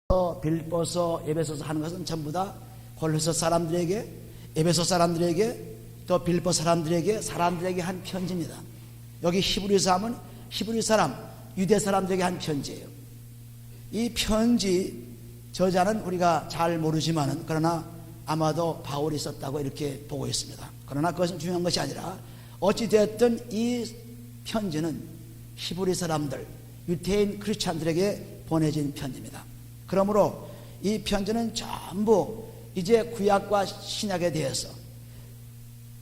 빌보서, 에베소서 하는 것은 전부 다 골로새 사람들에게, 에베소 사람들에게, 또 빌보 사람들에게 한 편지입니다. 여기 히브리서 하면 히브리 사람, 유대 사람들에게 한 편지예요. 이 편지 저자는 우리가 잘 모르지만은 그러나 아마도 바울이 썼다고 이렇게 보고 있습니다. 그러나 그것은 중요한 것이 아니라 어찌되었든 이 편지는 히브리 사람들, 유대인 크리스찬들에게 보내진 편지입니다. 그러므로 이 편지는 전부 이제 구약과 신약에 대해서,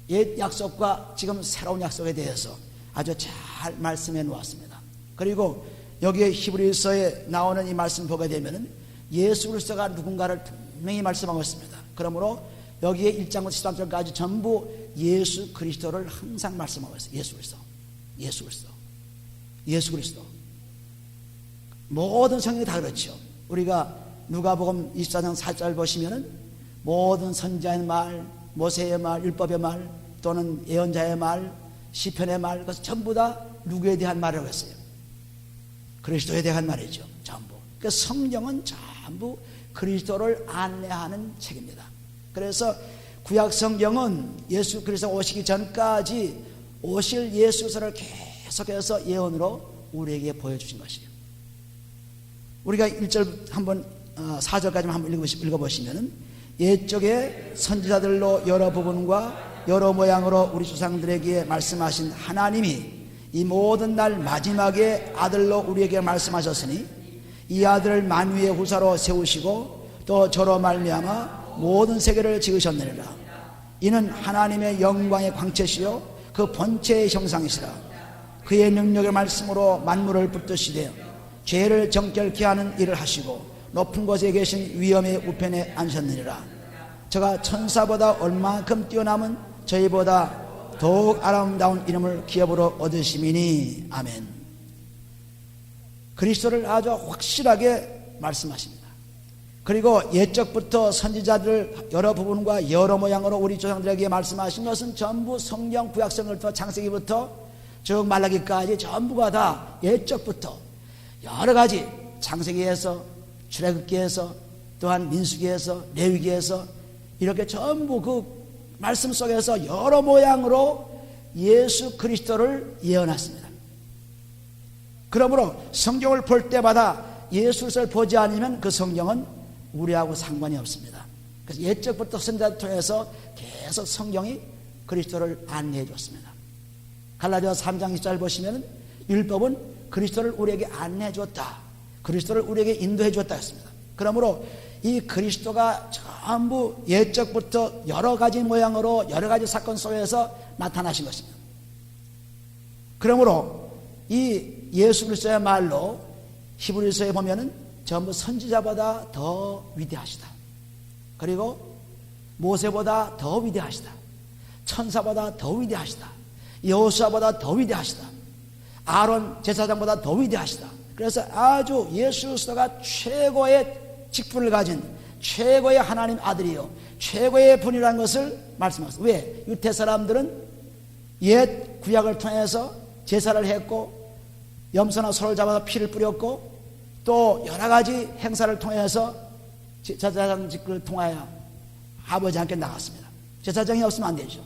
옛 약속과 지금 새로운 약속에 대해서 아주 잘 말씀해 놓았습니다. 그리고 여기에 히브리서에 나오는 이 말씀 보게 되면은 예수 그리스도가 누군가를 분명히 말씀하고 있습니다. 그러므로 여기에 1장부터 13절까지 전부 예수 그리스도를 항상 말씀하고 있어요. 예수 그리스도, 예수 그리스도, 예수 그리스도. 모든 성경이 다 그렇죠. 우리가 누가복음 24장 4절 보시면은 모든 선지자의 말, 모세의 말, 율법의 말, 또는 예언자의 말, 시편의 말, 그것은 전부 다 누구에 대한 말이라고 했어요? 그리스도에 대한 말이죠. 전부. 그러니까 성경은 전부 그리스도를 안내하는 책입니다. 그래서 구약 성경은 예수 그리스도 오시기 전까지 오실 예수를 계속해서 예언으로 우리에게 보여주신 것이에요. 우리가 1절 한번 4절까지만 한번 읽어보시면은 옛적에 선지자들로 여러 부분과 여러 모양으로 우리 조상들에게 말씀하신 하나님이 이 모든 날 마지막에 아들로 우리에게 말씀하셨으니 이 아들을 만유의 후사로 세우시고 또 저로 말미암아 모든 세계를 지으셨느니라. 이는 하나님의 영광의 광채시요 그 본체의 형상이시라. 그의 능력의 말씀으로 만물을 붙드시되 죄를 정결케 하는 일을 하시고 높은 곳에 계신 위엄의 우편에 앉으셨느니라. 저가 천사보다 얼만큼 뛰어남은 저희보다 더욱 아름다운 이름을 기업으로 얻으심이니. 아멘. 그리스도를 아주 확실하게 말씀하십니다. 그리고 옛적부터 선지자들 여러 부분과 여러 모양으로 우리 조상들에게 말씀하신 것은 전부 성경 구약성부터 창세기부터 즉 말라기까지 전부가 다 옛적부터 여러 가지, 창세기에서 출애굽기에서 또한 민수기에서 레위기에서 이렇게 전부 그 말씀 속에서 여러 모양으로 예수 그리스도를 예언했습니다. 그러므로 성경을 볼 때마다 예수를 보지 않으면 그 성경은 우리하고 상관이 없습니다. 그래서 옛적부터 선지자를 통해서 계속 성경이 그리스도를 안내해 줬습니다. 갈라디아서 3장 20절 보시면 율법은 그리스도를 우리에게 안내해 줬다, 그리스도를 우리에게 인도해 줬다 했습니다. 그러므로 이 그리스도가 전부 옛적부터 여러 가지 모양으로 여러 가지 사건 속에서 나타나신 것입니다. 그러므로 이 예수 그리스도의 말로 히브리서에 보면은 전부 선지자보다 더 위대하시다, 그리고 모세보다 더 위대하시다, 천사보다 더 위대하시다, 여호수아보다 더 위대하시다, 아론 제사장보다 더 위대하시다. 그래서 아주 예수 그리스도가 최고의 직분을 가진 최고의 하나님 아들이요 최고의 분이라는 것을 말씀하셨어요. 왜? 유대 사람들은 옛 구약을 통해서 제사를 했고 염소나 소를 잡아서 피를 뿌렸고 또 여러 가지 행사를 통해서 제사장 직분을 통하여 아버지 함께 나갔습니다. 제사장이 없으면 안 되죠.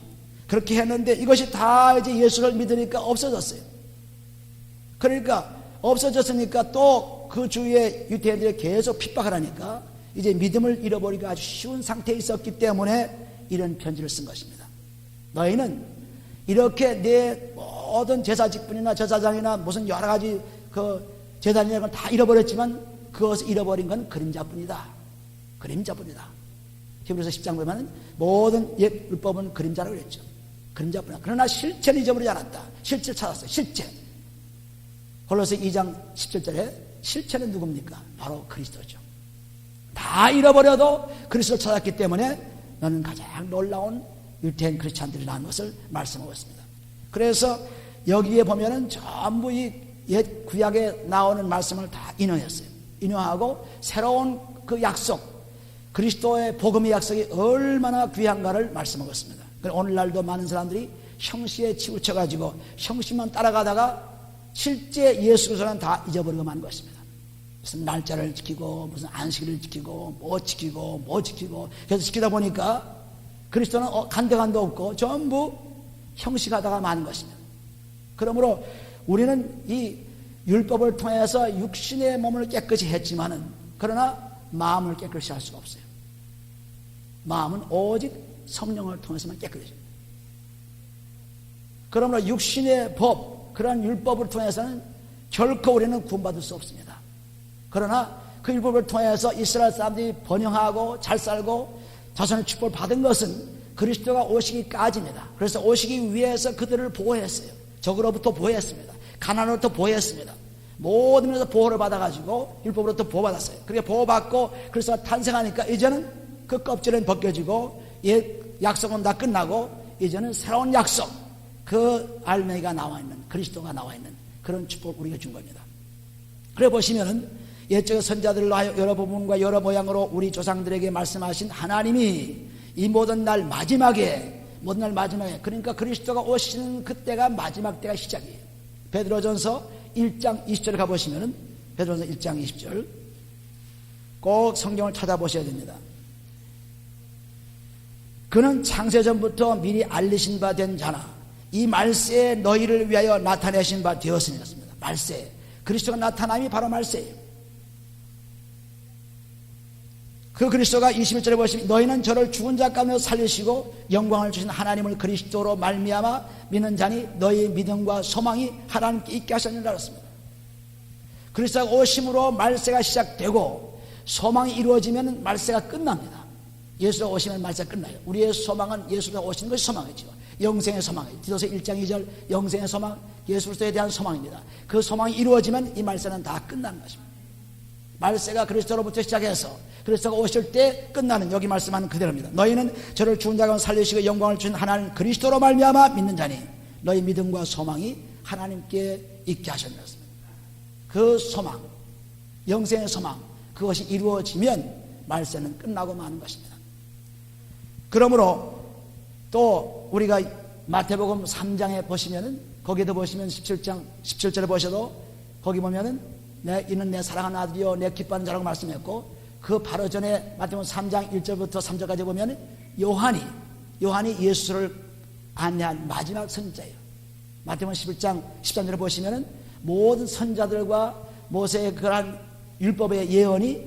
그렇게 했는데 이것이 다 이제 예수를 믿으니까 없어졌어요. 그러니까 없어졌으니까 또 그 주위에 유대인들이 계속 핍박을 하니까 이제 믿음을 잃어버리기 아주 쉬운 상태에 있었기 때문에 이런 편지를 쓴 것입니다. 너희는 이렇게 내 모든 제사 직분이나 제사장이나 무슨 여러 가지 그 제단이나 걸 다 잃어버렸지만 그것을 잃어버린 건 그림자뿐이다. 그림자뿐이다. 히브리서 10장 보면 모든 옛 율법은 그림자라고 그랬죠. 그림자뿐이다. 그러나 실체는 잊어버리지 않았다. 실체를 찾았어요. 실체. 골로새 2장 17절에 실체는 누굽니까? 바로 그리스도죠. 다 잃어버려도 그리스도를 찾았기 때문에 너는 가장 놀라운 유대인 크리스찬들이라는 것을 말씀하고 있습니다. 그래서 여기에 보면은 전부 이 옛 구약에 나오는 말씀을 다 인용했어요. 인용하고 새로운 그 약속, 그리스도의 복음의 약속이 얼마나 귀한가를 말씀하고 있습니다. 오늘날도 많은 사람들이 형식에 치우쳐가지고 형식만 따라가다가 실제 예수 그리스도는 다 잊어버리고 만 것입니다. 무슨 날짜를 지키고 무슨 안식일을 지키고 뭐 지키고 그래서 지키다 보니까 그리스도는 간데간도 없고 전부 형식하다가 마는 것입니다. 그러므로 우리는 이 율법을 통해서 육신의 몸을 깨끗이 했지만은 그러나 마음을 깨끗이 할 수가 없어요. 마음은 오직 성령을 통해서만 깨끗해집니다. 그러므로 육신의 법, 그런 율법을 통해서는 결코 우리는 구원받을 수 없습니다. 그러나 그 율법을 통해서 이스라엘 사람들이 번영하고 잘 살고 자손의 축복을 받은 것은 그리스도가 오시기까지입니다. 그래서 오시기 위해서 그들을 보호했어요. 적으로부터 보호했습니다. 가난으로부터 보호했습니다. 모든 면에서 보호를 받아가지고 율법으로부터 보호받았어요. 그렇게 보호받고 그래서 탄생하니까 이제는 그 껍질은 벗겨지고 옛 약속은 다 끝나고 이제는 새로운 약속, 그 알맹이가 나와 있는, 그리스도가 나와 있는 그런 축복을 우리가 준 겁니다. 그래 보시면은 옛적 선자들로 하여 여러 부분과 여러 모양으로 우리 조상들에게 말씀하신 하나님이 이 모든 날 마지막에 그러니까 그리스도가 오시는 그때가 마지막 때가 시작이에요. 베드로전서 1장 20절 가보시면은 베드로전서 1장 20절 꼭 성경을 찾아보셔야 됩니다. 그는 창세전부터 미리 알리신 바 된 자나 이 말세에 너희를 위하여 나타내신 바 되었으니 그렇습니다. 말세, 그리스도가 나타남이 바로 말세예요. 그 그리스도가 21절에 보시면 너희는 저를 죽은 자 가운데 살리시고 영광을 주신 하나님을 그리스도로 말미암아 믿는 자니 너희의 믿음과 소망이 하나님께 있게 하셨느니라 그랬습니다. 그리스도가 오심으로 말세가 시작되고 소망이 이루어지면 말세가 끝납니다. 예수가 오시면 말세가 끝나요. 우리의 소망은 예수가 오시는 것이 소망이죠. 영생의 소망이에요. 디도서 1장 2절 영생의 소망, 예수 그리스도에 대한 소망입니다. 그 소망이 이루어지면 이 말세는 다 끝나는 것입니다. 말세가 그리스도로부터 시작해서 그리스도가 오실 때 끝나는, 여기 말씀하는 그대로입니다. 너희는 저를 죽은 자 가운데 살리시고 영광을 주신 하나님 그리스도로 말미암아 믿는 자니 너희 믿음과 소망이 하나님께 있게 하셨습니다. 그 소망, 영생의 소망, 그것이 이루어지면 말세는 끝나고 마는 것입니다. 그러므로 또 우리가 마태복음 3장에 보시면은 거기에도 보시면 17장 17절에 보셔도 거기 보면은 이는 내 사랑하는 아들이요 내 기뻐하는 자라고 말씀했고 그 바로 전에 마태복음 3장 1절부터 3절까지 보면 요한이 예수를 안내한 마지막 선지자예요. 마태복음 11장 13절에 보시면 모든 선자들과 모세의 그러한 율법의 예언이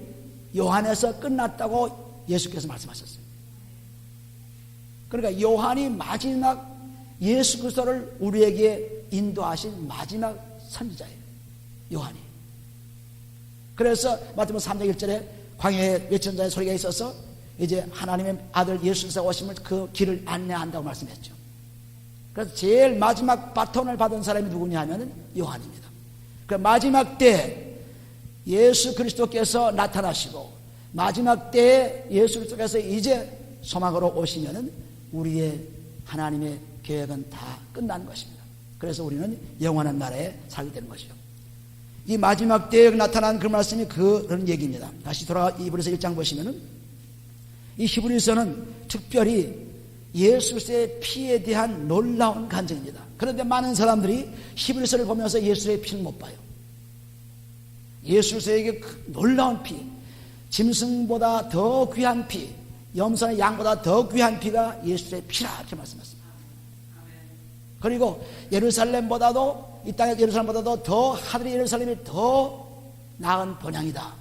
요한에서 끝났다고 예수께서 말씀하셨어요. 그러니까 요한이 마지막 예수 그리스도를 우리에게 인도하신 마지막 선지자예요. 요한이. 그래서 마태복음 3장 1절에 광야에 외치는 자의 소리가 있어서 이제 하나님의 아들 예수 그리스도가 오심을 그 길을 안내한다고 말씀했죠. 그래서 제일 마지막 바톤을 받은 사람이 누구냐 하면은 요한입니다. 그 마지막 때 예수 그리스도께서 나타나시고 마지막 때에 예수 그리스도께서 이제 소망으로 오시면은 우리의 하나님의 계획은 다 끝난 것입니다. 그래서 우리는 영원한 나라에 살게 되는 것이죠. 이 마지막 때에 나타난 그 말씀이 그런 얘기입니다. 다시 돌아가 히브리서 1장 보시면은 이 히브리서는 특별히 예수 그리스도의 피에 대한 놀라운 간증입니다. 그런데 많은 사람들이 히브리서를 보면서 예수의 피를 못 봐요. 예수 그리스도에게 놀라운 피, 짐승보다 더 귀한 피, 염소의 양보다 더 귀한 피가 예수의 피라 이렇게 말씀하셨습니다. 그리고 예루살렘보다도 이 땅의 예루살렘보다도 더 하늘의 예루살렘이 더 나은 번향이다.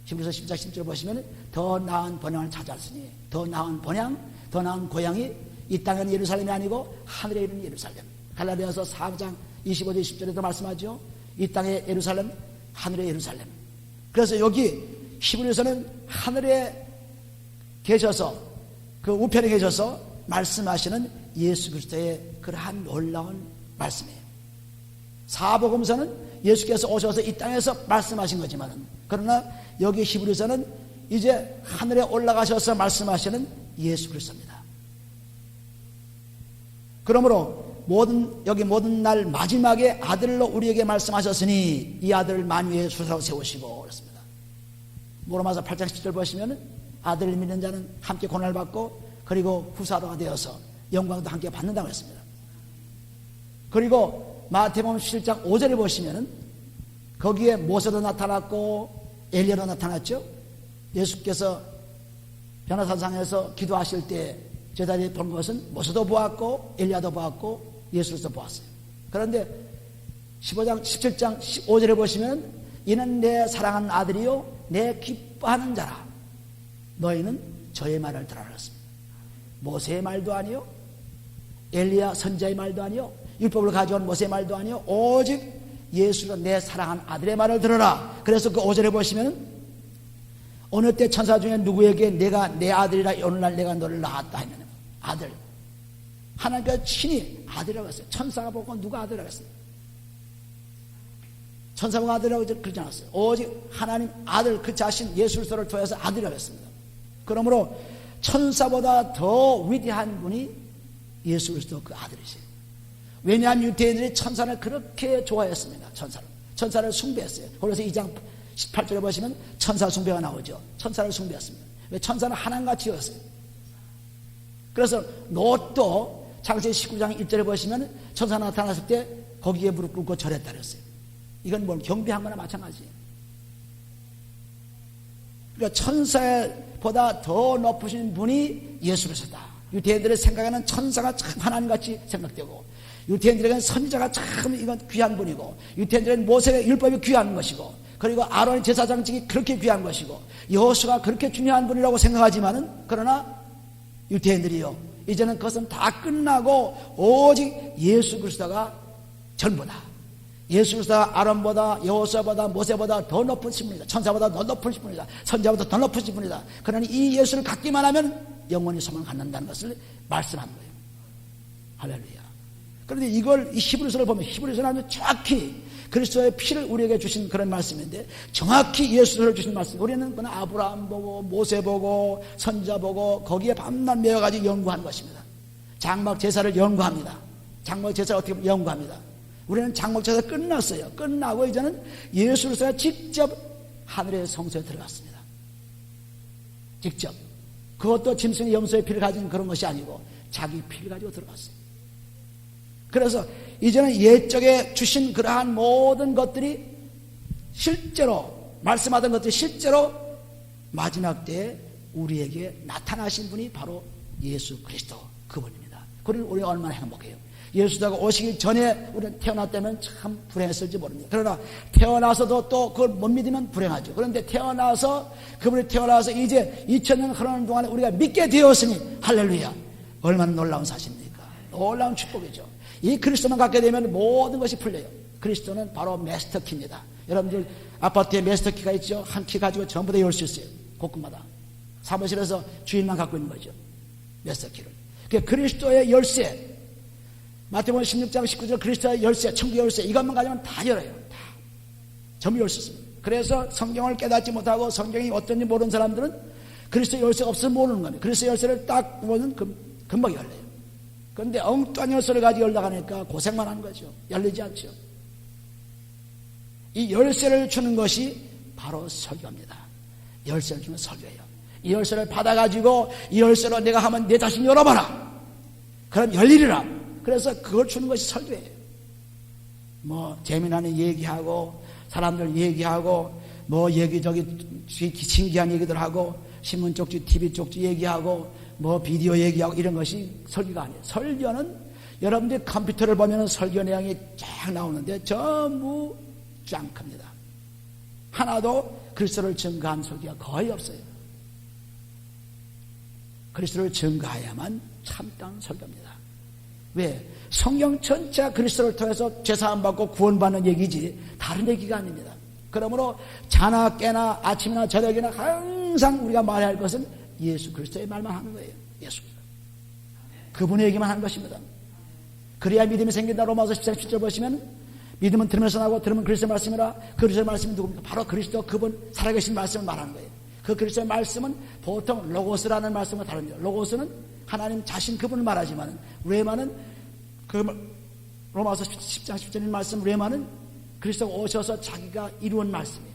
히브리서 10장 10절 보시면 더 나은 번향을 찾았으니 더 나은 번향, 더 나은 고향이 이 땅의 예루살렘이 아니고 하늘에 있는 예루살렘. 갈라디아서 4장 25절 20절에도 말씀하죠. 이 땅의 예루살렘, 하늘의 예루살렘. 그래서 여기 히브리서는 하늘에 계셔서 그 우편에 계셔서 말씀하시는 예수 그리스도의 그러한 놀라운 말씀이에요. 사복음서는 예수께서 오셔서 이 땅에서 말씀하신 거지만 그러나 여기 히브리서는 이제 하늘에 올라가셔서 말씀하시는 예수 그리스도입니다. 그러므로 여기 모든 날 마지막에 아들로 우리에게 말씀하셨으니 이 아들을 만유의 수사로 세우시고 그렇습니다. 로마서 8장 10절 보시면 아들을 믿는 자는 함께 고난을 받고 그리고 후사로가 되어서 영광도 함께 받는다고 했습니다. 그리고 마태복음 7장 5절을 보시면 거기에 모세도 나타났고 엘리야로 나타났죠. 예수께서 변화산상에서 기도하실 때 제자들이 본 것은 모세도 보았고 엘리야도 보았고 예수도 보았어요. 그런데 15장 17장 15절에 보시면 이는 내 사랑하는 아들이요 내 기뻐하는 자라. 너희는 저의 말을 들으라 그랬습니다. 모세의 말도 아니요, 엘리야 선지자의 말도 아니요, 율법을 가져온 모세의 말도 아니요, 오직 예수가 내 사랑하는 아들의 말을 들어라. 그래서 그 5절에 보시면 어느 때 천사 중에 누구에게 내가 내 아들이라 오늘날 내가 너를 낳았다 하면 아들, 하나님께서 친히 아들이라고 했어요. 천사가 보고 누가 아들이라고 했어요? 천사가 아들이라고 그러지 않았어요. 오직 하나님 아들 그 자신 예수 그리스도를 통해서 아들이라고 했습니다. 그러므로 천사보다 더 위대한 분이 예수 그리스도 그 아들이세요. 왜냐하면 유대인들이 천사를 그렇게 좋아했습니다. 천사를 숭배했어요. 그래서 2장 18절에 보시면 천사 숭배가 나오죠. 천사를 숭배했습니다. 왜? 천사는 하나님같이 였어요. 그래서 롯도 창세기 19장 1절에 보시면 천사 나타났을 때 거기에 무릎 꿇고 절했다 그랬어요. 이건 뭘 경배한 거나 마찬가지예요. 그러니까 천사보다 더 높으신 분이 예수 그리스도다. 유대인들의 생각에는 천사가 참 하나님같이 생각되고, 유대인들에게는 선지자가 참 이건 귀한 분이고, 유대인들에게는 모세의 율법이 귀한 것이고, 그리고 아론의 제사장직이 그렇게 귀한 것이고, 여호수아가 그렇게 중요한 분이라고 생각하지만은, 그러나 유대인들이요, 이제는 그것은 다 끝나고 오직 예수 그리스도가 전부다. 예수 그리스도가 아론보다 여호수아보다 모세보다 더 높으신 분이다. 천사보다 더 높으신 분이다. 선지자보다 더 높으신 분이다. 그러니 이 예수를 갖기만 하면 영원히 소망을 갖는다는 것을 말씀한 거예요. 할렐루야. 그런데 이걸 이 히브리서를 보면, 히브리서는 아주 정확히 그리스도의 피를 우리에게 주신 그런 말씀인데, 정확히 예수를 주신 말씀. 우리는 그냥 아브라함 보고 모세 보고 선지자 보고 거기에 밤낮 매여가지고 연구한 것입니다. 장막 제사를 연구합니다. 장막 제사를 어떻게 보면 연구합니다. 우리는 장막 제사 끝났어요. 끝나고 이제는 예수 그리스도가 직접 하늘의 성소에 들어갔습니다. 직접. 그것도 짐승의 염소의 피를 가진 그런 것이 아니고 자기 피를 가지고 들어갔어요. 그래서 이제는 옛적에 주신 그러한 모든 것들이 실제로 말씀하던 것들이 실제로 마지막 때에 우리에게 나타나신 분이 바로 예수 그리스도 그분입니다. 그러니 우리가 얼마나 행복해요. 예수가 오시기 전에 우리는 태어났다면 참 불행했을지 모릅니다. 그러나 태어나서도 또 그걸 못 믿으면 불행하죠. 그런데 그분이 태어나서 이제 2000년 흐르는 동안에 우리가 믿게 되었으니 할렐루야. 얼마나 놀라운 사실입니까? 놀라운 축복이죠. 이 그리스도만 갖게 되면 모든 것이 풀려요. 그리스도는 바로 마스터키입니다. 여러분들 아파트에 마스터키가 있죠. 한 키 가지고 전부 다 열 수 있어요. 곳곳마다. 사무실에서 주인만 갖고 있는 거죠. 마스터키를. 그리스도의 열쇠. 마태복음 16장 19절 그리스도의 열쇠, 천국의 열쇠, 이것만 가지면 다 열어요. 다. 전부 열 수 있습니다. 그래서 성경을 깨닫지 못하고 성경이 어떤지 모르는 사람들은 그리스도의 열쇠가 없으면 모르는 겁니다. 그리스도의 열쇠를 딱 보면 금방 열려요. 그런데 엉뚱한 열쇠를 가지고 열려고 하니까 고생만 하는 거죠. 열리지 않죠. 이 열쇠를 주는 것이 바로 설교입니다. 열쇠를 주는 설교예요. 이 열쇠를 받아가지고 이 열쇠로 내가 하면 내 자신 열어봐라. 그럼 열리리라. 그래서 그걸 주는 것이 설교예요. 뭐 재미나는 얘기하고 사람들 얘기하고 뭐 여기저기 신기한 얘기들 하고 신문 쪽지 TV 쪽지 얘기하고 뭐 비디오 얘기하고 이런 것이 설교가 아니에요. 설교는 여러분들 컴퓨터를 보면 설교 내용이 쫙 나오는데 전부 짱크입니다. 하나도 그리스도를 증거한 설교가 거의 없어요. 그리스도를 증거해야만 참다운 설교입니다. 왜? 성경 전체가 그리스도를 통해서 죄사함 받고 구원받는 얘기지 다른 얘기가 아닙니다. 그러므로 자나 깨나 아침이나 저녁이나 항상 우리가 말해야 할 것은 예수 그리스도의 말만 하는 거예요. 예수 그리스도. 그분의 얘기만 하는 것입니다. 그래야 믿음이 생긴다. 로마서 10장 7절 보시면 믿음은 들으면서 나고 들으면 그리스도의 말씀이라. 그리스도의 말씀이 누굽니까? 바로 그리스도 그분 살아계신 말씀을 말하는 거예요. 그 그리스도의 말씀은 보통 로고스라는 말씀과 다릅니다. 로고스는 하나님 자신 그분을 말하지만 레마는 그 로마서 10장 10절의 말씀 레마는 그리스도가 오셔서 자기가 이루은 말씀이에요.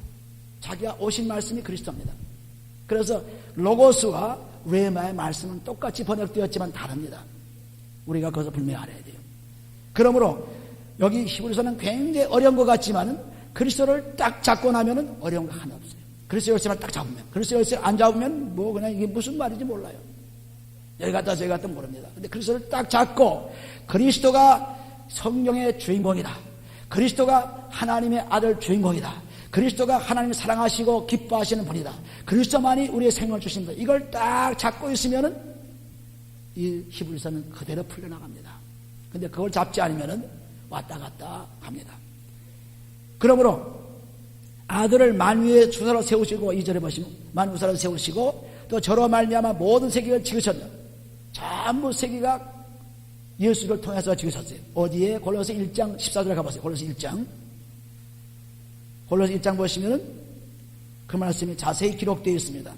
자기가 오신 말씀이 그리스도입니다. 그래서 로고스와 레마의 말씀은 똑같이 번역되었지만 다릅니다. 우리가 그것을 분명히 알아야 돼요. 그러므로 여기 히브리서는 굉장히 어려운 것 같지만 그리스도를 딱 잡고 나면은 어려운 거 하나 없어요. 그리스도 열쇠만 딱 잡으면, 그리스도 열쇠를 안 잡으면 뭐 그냥 이게 무슨 말인지 몰라요. 여기 갔다 저기 갔다 모릅니다. 근데 그리스도를 딱 잡고 그리스도가 성경의 주인공이다. 그리스도가 하나님의 아들 주인공이다. 그리스도가 하나님을 사랑하시고 기뻐하시는 분이다. 그리스도만이 우리의 생명을 주신다. 이걸 딱 잡고 있으면은 이 히브리서는 그대로 풀려나갑니다. 근데 그걸 잡지 않으면은 왔다 갔다 합니다. 그러므로 아들을 만유의 주사로 세우시고, 2절에 보시면 만유사로 세우시고, 또 저로 말미암아 모든 세계를 지으셨다. 전부 세계가 예수를 통해서 지으셨어요. 어디에? 골로새 1장 14절에 가보세요. 골로새 1장. 골로새 1장 보시면은 그 말씀이 자세히 기록되어 있습니다.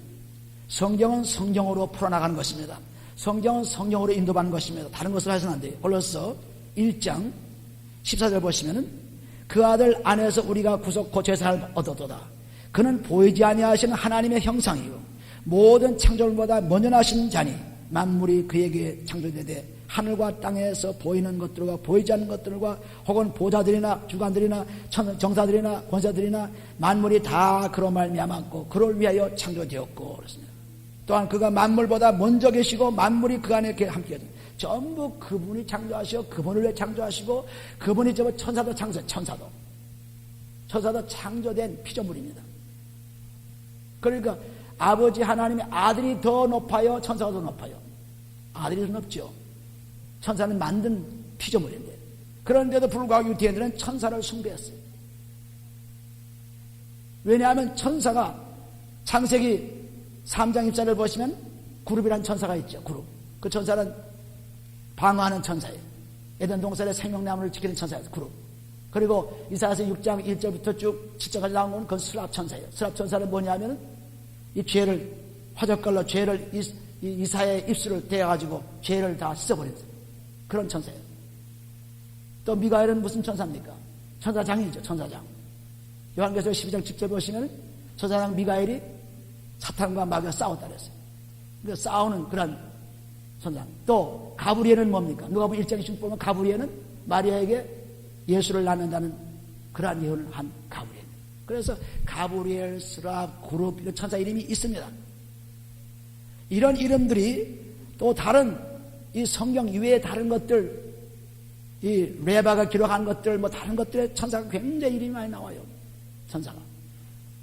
성경은 성경으로 풀어나가는 것입니다. 성경은 성경으로 인도받는 것입니다. 다른 것을 해서는 안 돼요. 골로새 1장 14절 보시면은 그 아들 안에서 우리가 구속고 제사를 얻었도다. 그는 보이지 아니하시는 하나님의 형상이요 모든 창조물보다 먼저 나신 자니 만물이 그에게 창조되되 하늘과 땅에서 보이는 것들과 보이지 않는 것들과 혹은 보좌들이나 주관들이나 정사들이나 권사들이나 만물이 다 그로 말미암았고 그를 위하여 창조되었고 그렇습니다. 또한 그가 만물보다 먼저 계시고 만물이 그 안에 함께 계십니다. 전부 그분이 창조하시고 그분을 위해 창조하시고 그분이 저 천사도 천사도 창조된 피조물입니다. 그러니까 아버지 하나님의 아들이 더 높아요, 천사가 더 높아요? 아들이 더 높죠. 천사는 만든 피조물인데, 그런데도 불구하고 유대인들은 천사를 숭배했어요. 왜냐하면 천사가 창세기 3장 14절을 보시면 그룹이라는 천사가 있죠. 그룹. 그 천사는 방어하는 천사예요. 에덴 동산의 생명나무를 지키는 천사예요. 그룹. 그리고 이사야서 6장 1절부터 쭉 7절까지 나온 건 그건 수랍 천사예요. 수랍 천사는 뭐냐면은 이 죄를 화젓걸로 죄를 이사야의 입술을 대어가지고 죄를 다 씻어버렸어요. 그런 천사예요. 또 미가엘은 무슨 천사입니까? 천사장이죠. 천사장. 요한계시록 12장 10절 보시면 천사장 미가엘이 사탄과 마귀가 싸웠다 그랬어요. 그러니까 싸우는 그런 천사. 또 가브리엘은 뭡니까? 누가복음 1장 16절 보면 가브리엘은 마리아에게 예수를 낳는다는 그러한 예언을 한 가브리엘. 그래서 가브리엘, 스랍, 그룹 이런 천사 이름이 있습니다. 이런 이름들이 또 다른 이 성경 이외의 다른 것들, 이 레바가 기록한 것들, 뭐 다른 것들의 천사가 굉장히 이름이 많이 나와요. 천사가.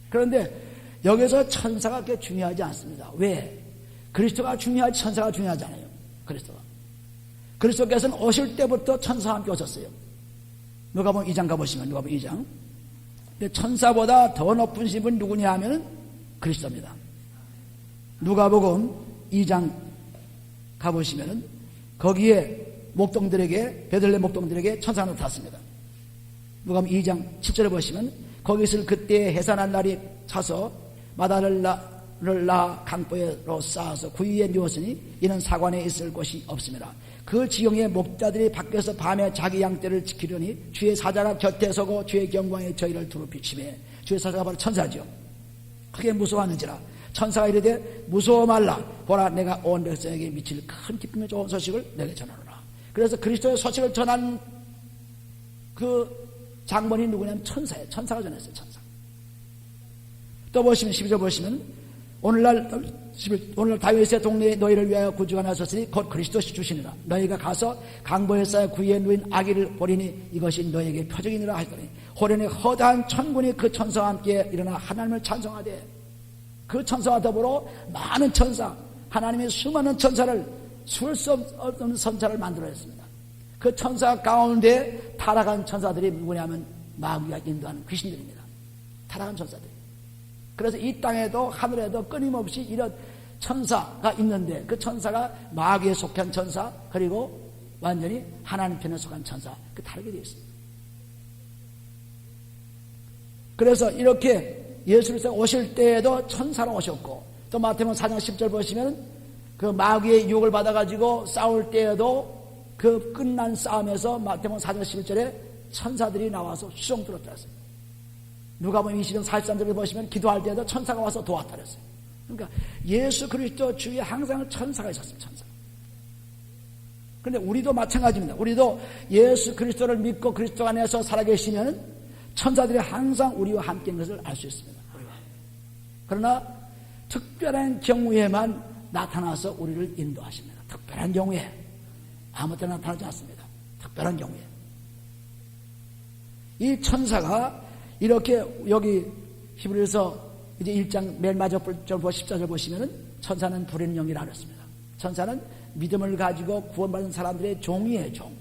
그런데 여기서 천사가 그렇게 중요하지 않습니다. 왜? 그리스도가 중요하지 천사가 중요하지 않아요. 그리스도가. 그리스도께서는 오실 때부터 천사와 함께 오셨어요. 누가복음 2장 가보시면 누가복음 2장. 근데 천사보다 더 높은 신분 누구냐 하면은 그리스도입니다. 누가복음 2장 가보시면은 거기에 목동들에게, 베들레헴 목동들에게 천사가 나타났습니다. 누가복음 2장 7절에 보시면 거기서 그때 해산한 날이 차서 마다를 낳아 강보에로 쌓아서 구유에 누웠으니 이는 사관에 있을 곳이 없습니다. 그 지경의 목자들이 밖에서 밤에 자기 양떼를 지키려니 주의 사자가 곁에 서고 주의 경광에 저희를 두루 비치매. 주의 사자가 바로 천사죠. 크게 무서워하는지라 천사가 이르되 무서워 말라. 보라 내가 온 백성에게 미칠 큰 기쁨의 좋은 소식을 내게 전하노라. 그래서 그리스도의 소식을 전한 그 장본이 누구냐면 천사예요. 천사가 전했어요. 천사. 또 보시면 12절 보시면 오늘날 다윗의 동네에 너희를 위하여 구주가 나섰으니 곧 그리스도시 주시니라. 너희가 가서 강보에 쌓여 구유에 누인 아기를 보리니 이것이 너희에게 표적이니라 하시더니 호련의 허다한 천군이 그 천사와 함께 일어나 하나님을 찬송하되 그 천사와 더불어 많은 천사, 하나님의 수많은 천사를 sul 수 없는 천사를 만들어냈습니다. 그 천사 가운데 타락한 천사들이 누구냐면 마귀가 인도하는 귀신들입니다. 타락한 천사들. 그래서 이 땅에도 하늘에도 끊임없이 이런 천사가 있는데 그 천사가 마귀에 속한 천사 그리고 완전히 하나님 편에 속한 천사 그 다르게 되어 있습니다. 그래서 이렇게 예수께서 오실 때에도 천사로 오셨고 또 마태복음 4장 10절 보시면 그 마귀의 유혹을 받아가지고 싸울 때에도 그 끝난 싸움에서 마태복음 4장 11절에 천사들이 나와서 수종 들었다 했어요. 누가복음 20장 43절에 보시면 기도할 때도 천사가 와서 도왔다 그랬어요. 그러니까 예수 그리스도 주위에 항상 천사가 있었어요. 천사. 그런데 우리도 마찬가지입니다. 우리도 예수 그리스도를 믿고 그리스도 안에서 살아계시면 천사들이 항상 우리와 함께인 것을 알 수 있습니다. 그러나 특별한 경우에만 나타나서 우리를 인도하십니다. 특별한 경우에. 아무 때나 나타나지 않습니다. 특별한 경우에. 이 천사가 이렇게 여기 히브리서 이제 1장 맨 마지막 절 14절 보시면은 천사는 부리는 영이라 그랬습니다. 천사는 믿음을 가지고 구원받은 사람들의 종이에요, 종.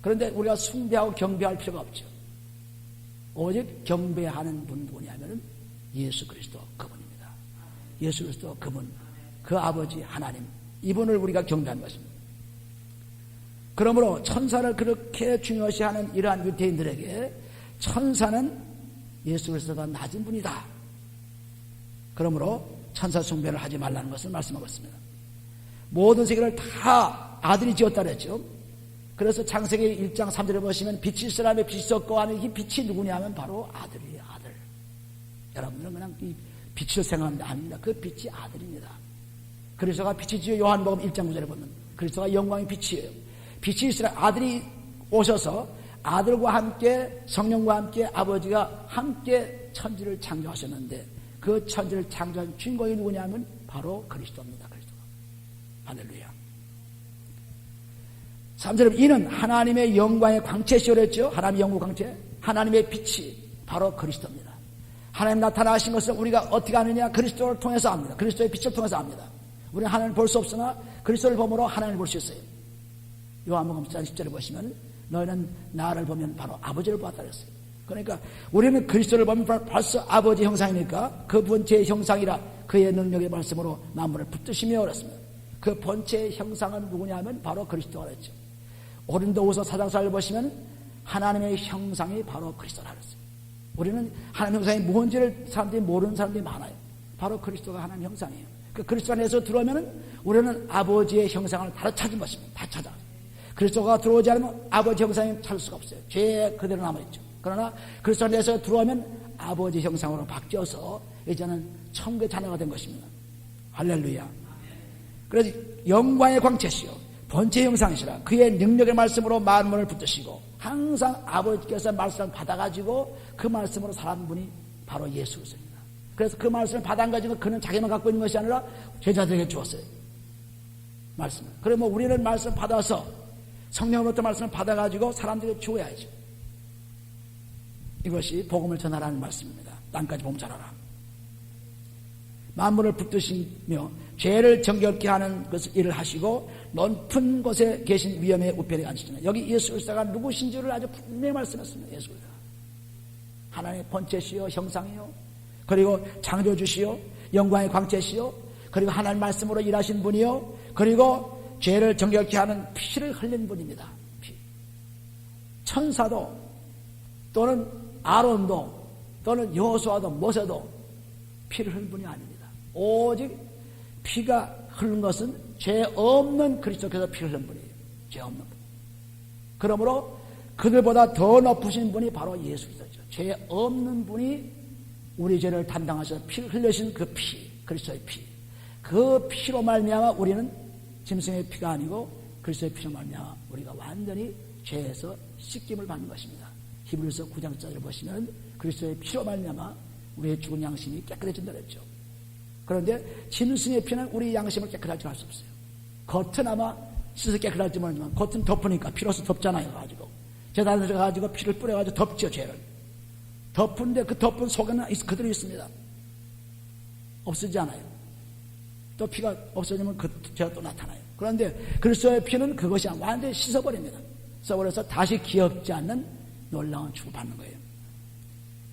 그런데 우리가 숭배하고 경배할 필요가 없죠. 오직 경배하는 분 누구냐면은 예수 그리스도 그분입니다. 예수 그리스도 그분, 그 아버지 하나님, 이분을 우리가 경배하는 것입니다. 그러므로 천사를 그렇게 중요시하는 이러한 유대인들에게 천사는 예수 그리스도가 낮은 분이다. 그러므로 천사 숭배를 하지 말라는 것을 말씀하고 있습니다. 모든 세계를 다 아들이 지었다 그랬죠. 그래서 창세기 1장 3절에 보시면 빛이 있을 사람의 빛이 있었고 하는 이 빛이 누구냐면 바로 아들이에요. 아들. 여러분들은 그냥 이 빛을 생각하는데 아닙니다. 그 빛이 아들입니다. 그리스도가 빛이지요. 요한복음 1장 9절에 보면 그리스도가 영광의 빛이에요. 빛이 있으라 아들이 오셔서 아들과 함께 성령과 함께 아버지가 함께 천지를 창조하셨는데 그 천지를 창조한 주인공이 누구냐면 바로 그리스도입니다. 그리스도가. 할렐루야. 3절에 이는 하나님의 영광의 광채시오 그랬죠. 하나님의 영광 광채. 하나님의 빛이 바로 그리스도입니다. 하나님 나타나신 것을 우리가 어떻게 아느냐? 그리스도를 통해서 압니다. 그리스도의 빛을 통해서 압니다. 우리는 하나님을 볼 수 없으나 그리스도를 보므로 하나님을 볼 수 있어요. 요한복음 4장 10절에 보시면 너희는 나를 보면 바로 아버지를 보았다 그랬어요. 그러니까 우리는 그리스도를 보면 벌써 아버지 형상이니까 그 본체의 형상이라 그의 능력의 말씀으로 만물을 붙드시며 그랬습니다. 그 본체의 형상은 누구냐면 바로 그리스도가 그랬죠. 고린도후서 4장 4절 보시면 하나님의 형상이 바로 그리스도라 그랬어요. 우리는 하나님의 형상이 뭔지를 사람들이 모르는 사람들이 많아요. 바로 그리스도가 하나님의 형상이에요. 그 그리스도 안에서 들어오면은 우리는 아버지의 형상을 다 찾은 것입니다. 다 찾아. 그리스도가 들어오지 않으면 아버지 형상이 찾을 수가 없어요. 죄 그대로 남아있죠. 그러나 그리스도 안에서 들어오면 아버지 형상으로 바뀌어서 이제는 천국의 자녀가 된 것입니다. 할렐루야. 그래서 영광의 광채시요 본체 형상이시라 그의 능력의 말씀으로 만물을 붙드시고 항상 아버지께서 말씀을 받아가지고 그 말씀으로 살아가는 분이 바로 예수 그리스도입니다. 그래서 그 말씀을 받아가지고 그는 자기만 갖고 있는 것이 아니라 제자들에게 주었어요. 말씀을. 그러면 우리는 말씀 받아서 성령으로부터 말씀을 받아가지고 사람들에게 주어야죠. 이것이 복음을 전하라는 말씀입니다. 땅까지 복음 전하라. 만물을 붙드시며 죄를 정결케 하는 것을 일을 하시고 높은 곳에 계신 위엄의 우편에 앉으시는 여기 예수 그리스도가 누구신지를 아주 분명히 말씀했습니다. 예수 그리스도 하나님의 본체시요 형상이요 그리고 창조주시요 영광의 광채시요 그리고 하나님 말씀으로 일하신 분이요 그리고 죄를 정결케 하는 피를 흘린 분입니다. 피. 천사도 또는 아론도 또는 여호수아도 모세도 피를 흘린 분이 아닙니다. 오직 피가 흐른 것은 죄 없는 그리스도께서 피를 흘린 분이에요. 죄 없는 분. 그러므로 그들보다 더 높으신 분이 바로 예수 그리스도죠. 죄 없는 분이 우리 죄를 담당하셔서 피를 흘리신 그 피, 그리스도의 피. 그 피로 말미암아 우리는 짐승의 피가 아니고 그리스도의 피로 말미암아 우리가 완전히 죄에서 씻김을 받는 것입니다. 히브리서 9장 4절을 보시면 그리스도의 피로 말미암아 우리의 죽은 양심이 깨끗해진다 그랬죠. 그런데 짐승의 피는 우리 양심을 깨끗하지 할 수 없어요. 겉은 아마 씻어 깨끗할지 모르지만 겉은 덮으니까 피로서 덮잖아요. 가지고 제단을 가지고 피를 뿌려가지고 덮죠. 죄를 덮은데 그 덮은 속에는 그대로 있습니다. 없어지지 않아요. 또 피가 없어지면 그 죄가 또 나타나요. 그런데 그리스도의 피는 그것이 완전히 씻어버립니다. 씻어버려서 다시 기억지 않는 놀라운 축복을 받는 거예요.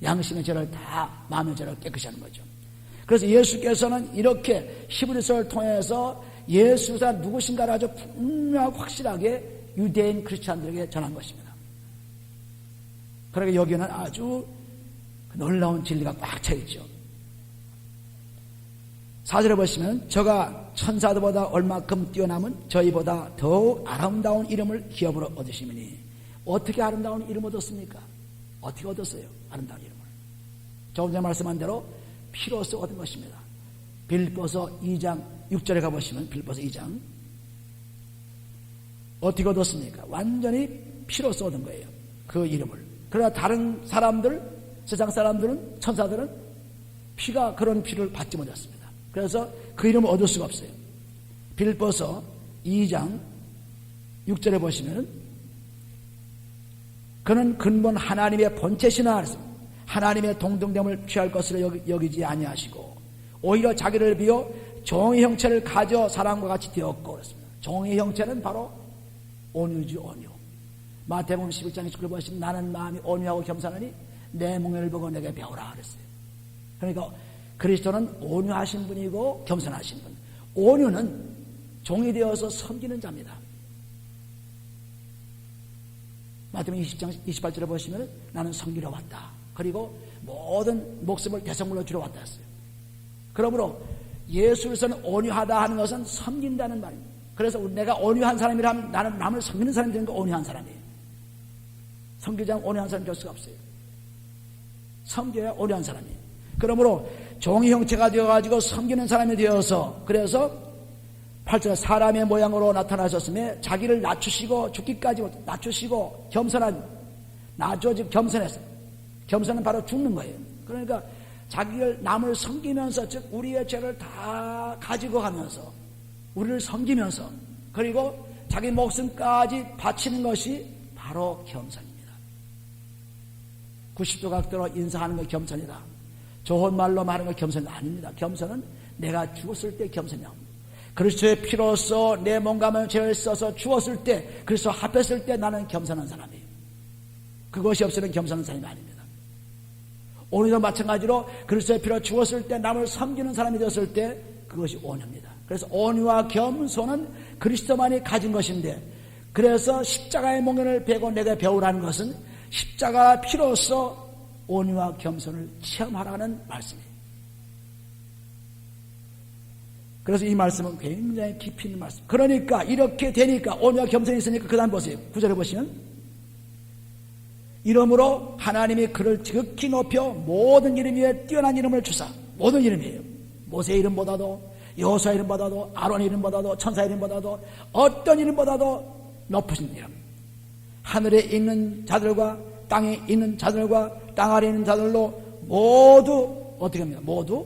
양심의 죄를 다 마음의 죄를 깨끗이 하는 거죠. 그래서 예수께서는 이렇게 히브리서를 통해서 예수가 누구신가를 아주 분명하고 확실하게 유대인 크리스찬들에게 전한 것입니다. 그러니까 여기는 아주 놀라운 진리가 꽉 차 있죠. 4절에 보시면 저가 천사들보다 얼마큼 뛰어남은 저희보다 더욱 아름다운 이름을 기업으로 얻으시니 어떻게 아름다운 이름을 얻었습니까? 어떻게 얻었어요? 아름다운 이름을. 조금 전에 말씀한 대로 피로써 얻은 것입니다. 빌립보서 2장 6절에 가보시면 빌립보서 2장 어떻게 얻었습니까? 완전히 피로써 얻은 거예요. 그 이름을. 그러나 다른 사람들 세상 사람들은 천사들은 피가 그런 피를 받지 못했습니다. 그래서 그 이름을 얻을 수가 없어요. 빌립보서 2장 6절에 보시면 그는 근본 하나님의 본체시나 했습니다. 하나님의 동등됨을 취할 것으로 여기지 아니하시고 오히려 자기를 비워 종의 형체를 가져 사람과 같이 되었고 그랬습니다. 종의 형체는 바로 온유지 온유. 마태복음 11장 29절 보시면 나는 마음이 온유하고 겸손하니 내 몽에를 보고 내게 배우라 그랬어요. 그러니까 그리스도는 온유하신 분이고 겸손하신 분. 온유는 종이 되어서 섬기는 자입니다. 마태복음 20장 28절에 보시면 나는 섬기러 왔다. 그리고 모든 목숨을 대성물로 주러 왔다 했어요. 그러므로 예수께서는 온유하다 하는 것은 섬긴다는 말입니다. 그래서 내가 온유한 사람이라면 나는 남을 섬기는 사람이 되는 거 온유한 사람이에요. 섬기지 않으면 온유한 사람이 될 수가 없어요. 섬겨야 온유한 사람이에요. 그러므로 종의 형체가 되어가지고 섬기는 사람이 되어서 그래서 8절 사람의 모양으로 나타나셨음에 자기를 낮추시고 죽기까지 낮추시고 겸손한 낮춰지고 겸손했어요. 겸손은 바로 죽는 거예요. 그러니까 자기를 남을 섬기면서 즉 우리의 죄를 다 가지고 가면서 우리를 섬기면서 그리고 자기 목숨까지 바치는 것이 바로 겸손입니다. 90도 각도로 인사하는 것 겸손이다. 좋은 말로 말하는 것 겸손이 아닙니다. 겸손은 내가 죽었을 때 겸손이 나옵니다. 그리스도의 피로써 내 몸과 죄를 써서 죽었을 때 그리스도 합했을 때 나는 겸손한 사람이에요. 그것이 없이는 겸손한 사람이 아닙니다. 오늘도 마찬가지로 그리스도의 피로 죽었을 때 남을 섬기는 사람이 되었을 때 그것이 온유입니다. 그래서 온유와 겸손은 그리스도만이 가진 것인데 그래서 십자가의 몽연을 베고 내게 배우라는 것은 십자가 피로써 온유와 겸손을 체험하라는 말씀이에요. 그래서 이 말씀은 굉장히 깊이 있는 말씀. 그러니까 이렇게 되니까 온유와 겸손이 있으니까 그 다음 보세요. 9절에 보시면 이러므로 하나님이 그를 지극히 높여 모든 이름 위에 뛰어난 이름을 주사 모든 이름이에요. 모세 이름보다도 여호수아 이름보다도 아론 이름보다도 천사 이름보다도 어떤 이름보다도 높으신 이름. 하늘에 있는 자들과 땅에 있는 자들과 땅 아래에 있는 자들로 모두 어떻게 합니까? 모두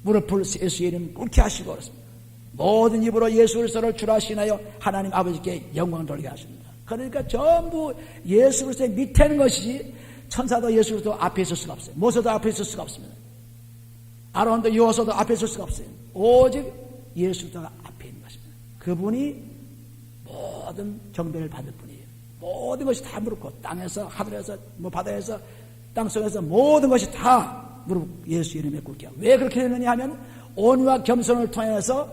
무릎을 예수의 이름 꿇게 하시고 그렇습니다. 모든 입으로 예수 그리스도를 주라 시인하여 하나님 아버지께 영광을 돌리게 하십니다. 그러니까 전부 예수 그리스도의 밑에 있는 것이지 천사도 예수 그리스도 앞에 있을 수가 없어요. 모세도 앞에 있을 수가 없습니다. 아론도 여호수아도 앞에 있을 수가 없어요. 오직 예수 그리스도가 앞에 있는 것입니다. 그분이 모든 경배를 받을 분이에요. 모든 것이 다 무릎 꿇고 땅에서 하늘에서 바다에서 땅속에서 모든 것이 다 무릎 예수 이름에 꿇게 하고 왜 그렇게 되느냐 하면 온유와 겸손을 통해서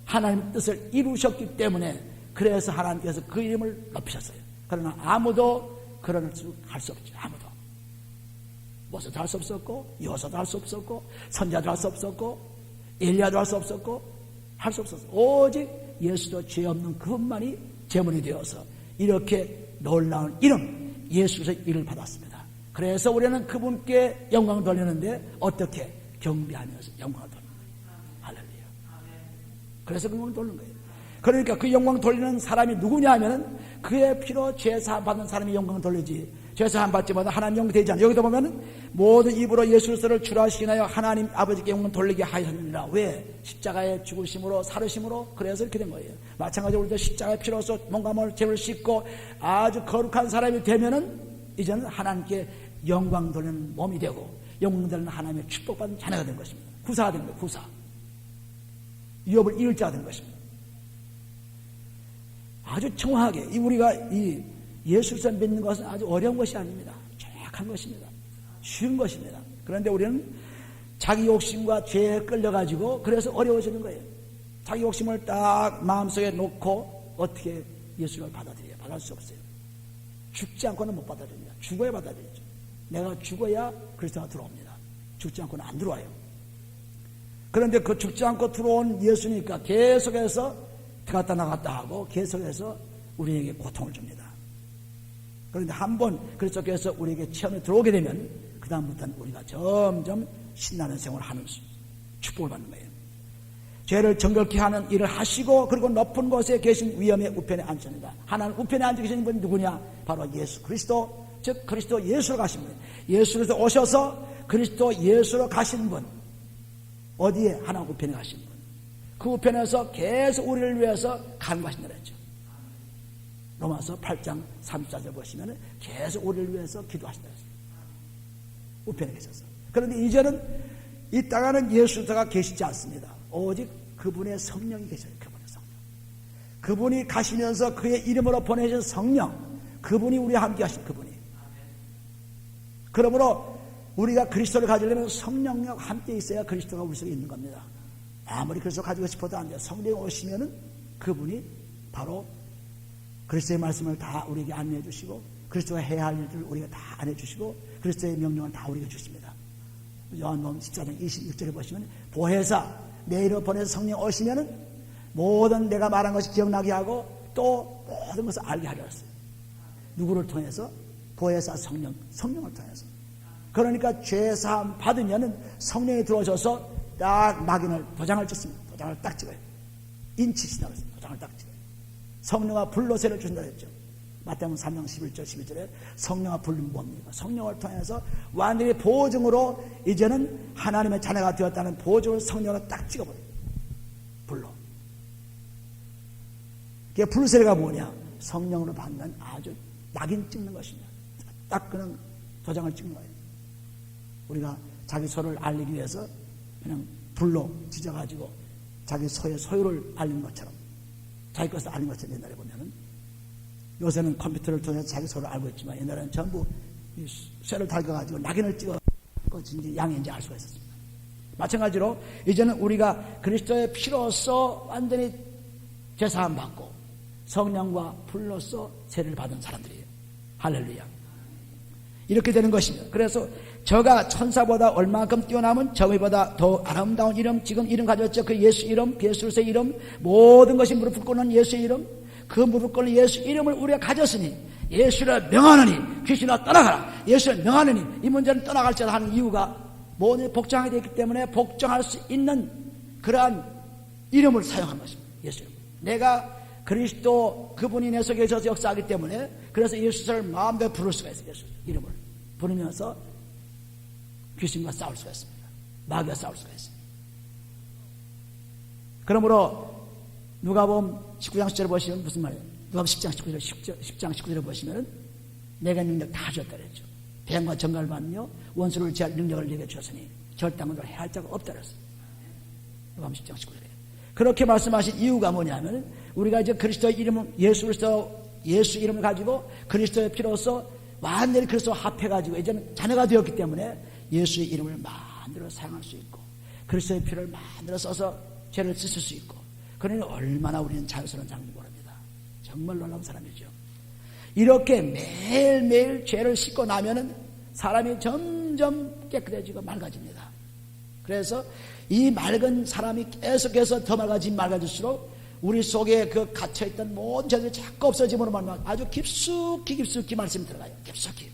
하나님의 뜻을 이루셨기 때문에 그래서 하나님께서 그 이름을 높이셨어요. 그러나 아무도 그런 수 할 수 없죠. 아무도 모세도 할 수 없었고 여호수아도 할 수 없었고 선지자도 할 수 없었고 엘리야도 할 수 없었고 할 수 없었어요. 오직 예수도 죄 없는 그분만이 제물이 되어서 이렇게 놀라운 이름 예수의 이름을 받았습니다. 그래서 우리는 그분께 영광을 돌리는데 어떻게? 경배하면서 영광을 돌리는 거예요. 할렐루야. 그래서 그 영광을 돌리는 거예요. 그러니까 그 영광 돌리는 사람이 누구냐 하면은 그의 피로 죄사함 받는 사람이 영광을 돌리지 죄사함 받지 못한 하나님 영광이 되지 않아요. 여기도 보면은 모든 입으로 예수 그리스도를 주라 시인하여 하나님 아버지께 영광 돌리게 하셨느니라. 왜? 십자가의 죽으심으로 살으심으로 그래서 이렇게 된 거예요. 마찬가지로 우리도 십자가의 피로서 몸과 몸을 죄를 씻고 아주 거룩한 사람이 되면은 이제는 하나님께 영광 돌리는 몸이 되고 영광 돌리는 하나님의 축복받은 자녀가 된 것입니다. 구사가 된 거예요. 구사. 유업을 이을 자가 된 것입니다. 아주 정확하게 우리가 이 예수를 믿는 것은 아주 어려운 것이 아닙니다. 정확한 것입니다. 쉬운 것입니다. 그런데 우리는 자기 욕심과 죄에 끌려가지고 그래서 어려워지는 거예요. 자기 욕심을 딱 마음속에 놓고 어떻게 예수를 받아들여요? 받을 수 없어요. 죽지 않고는 못 받아들입니다. 죽어야 받아들이죠. 내가 죽어야 그리스도가 들어옵니다. 죽지 않고는 안 들어와요. 그런데 그 죽지 않고 들어온 예수니까 계속해서 들어갔다 나갔다 하고 계속해서 우리에게 고통을 줍니다. 그런데 한번 그리스도께서 우리에게 체험에 들어오게 되면 그 다음부터는 우리가 점점 신나는 생활을 하는 축복을 받는 거예요. 죄를 정결케 하는 일을 하시고 그리고 높은 곳에 계신 위엄의 우편에 앉습니다. 하나님 우편에 앉아 계신 분이 누구냐? 바로 예수 그리스도 즉 그리스도 예수로 가신 분, 예수로서 오셔서 그리스도 예수로 가신 분, 어디에? 하나님 우편에 가신 분, 그 우편에서 계속 우리를 위해서 간구하신다 그랬죠. 로마서 8장 34절 보시면 계속 우리를 위해서 기도하신다 그랬어요. 우편에 계셔서. 그런데 이제는 이 땅에는 예수가 계시지 않습니다. 오직 그분의 성령이 계셔요. 그분의 성령. 그분이 가시면서 그의 이름으로 보내신 성령, 그분이 우리와 함께 하신 그분이. 그러므로 우리가 그리스도를 가지려면 성령과 함께 있어야 그리스도가 우리 속에 있는 겁니다. 아무리 그리스도 가지고 싶어도 안 돼요. 성령이 오시면은 그분이 바로 그리스도의 말씀을 다 우리에게 안내해 주시고, 그리스도가 해야 할 일들을 우리가 다 안내해 주시고, 그리스도의 명령을 다 우리에게 주십니다. 요한복음 14장 26절에 보시면 보혜사, 내 이름으로 보내서 성령 오시면은 모든 내가 말한 것이 기억나게 하고 또 모든 것을 알게 하려 했어요. 누구를 통해서? 보혜사 성령을 통해서. 그러니까 죄사함 받으면은 성령이 들어오셔서 딱 낙인을, 도장을 찍습니다. 도장을 딱 찍어요. 인치시다 그랬어요. 도장을 딱 찍어요. 성령과 불로 세를 주신다 그랬죠. 마태복음 3장 11절 12절에 성령과 불은 뭡니까? 성령을 통해서 완전히 보증으로 이제는 하나님의 자녀가 되었다는 보증을 성령으로 딱 찍어버려요. 불로. 그게 불세례가 뭐냐? 성령으로 받는 아주 낙인 찍는 것입니다. 딱 그런 도장을 찍는 거예요. 우리가 자기 소를 알리기 위해서 그냥 불로 찢어가지고 자기 소의 소유를 알리는 것처럼, 자기 것을 알리는 것처럼 옛날에 보면은, 요새는 컴퓨터를 통해서 자기 소를 알고 있지만 옛날에는 전부 쇠를 달궈가지고 낙인을 찍어 그것인지 양인지 알 수가 있었습니다. 마찬가지로 이제는 우리가 그리스도의 피로써 완전히 죄사함 받고 성령과 불로써 세례를 받은 사람들이에요. 할렐루야. 이렇게 되는 것입니다. 그래서 저가 천사보다 얼마만큼 뛰어남은 저희보다 더 아름다운 이름, 지금 이름 가졌죠. 그 예수 이름, 예수의 이름, 모든 것이 무릎 꿇는 예수의 이름, 그 무릎 꿇는 예수 이름을 우리가 가졌으니 예수를 명하느니 귀신아 떠나가라. 예수를 명하느니 이 문제는 떠나갈지라 하는 이유가 모든 복종하게 되었기 때문에 복종할 수 있는 그러한 이름을 사용한 것입니다. 예수 이름. 내가 그리스도 그분이 내 속에 계셔서 역사하기 때문에 그래서 예수를 마음대로 부를 수가 있어요. 예수 이름을 부르면서 귀신과 싸울 수가 있습니다. 마귀와 싸울 수가 있습니다. 그러므로 누가복음 19장 10절을 보시면 무슨 말이에요? 누가복음 10장 19절을 보시면 내가 능력 다 줬다 그랬죠. 뱀과 정갈을 받으며 원수를 제할 능력을 내게 주었으니 절당을 해할 자가 없다 그랬어요. 누가복음 10장 19절에 그렇게 말씀하신 이유가 뭐냐면 우리가 이제 그리스도의 이름을 예수 이름을 가지고 그리스도의 피로서 완전히 그리스도 합해가지고 이제는 자녀가 되었기 때문에 예수의 이름을 만들어 사용할 수 있고 그리스도의 피를 만들어 써서 죄를 씻을 수 있고 그러니 얼마나 우리는 자유스러운 장면이 모릅니다. 정말 놀라운 사람이죠. 이렇게 매일매일 죄를 씻고 나면은 사람이 점점 깨끗해지고 맑아집니다. 그래서 이 맑은 사람이 계속해서 더 맑아질수록 우리 속에 그 갇혀있던 모든 죄들이 자꾸 없어짐으로 말미암아 아주 깊숙이 말씀이 들어가요. 깊숙이.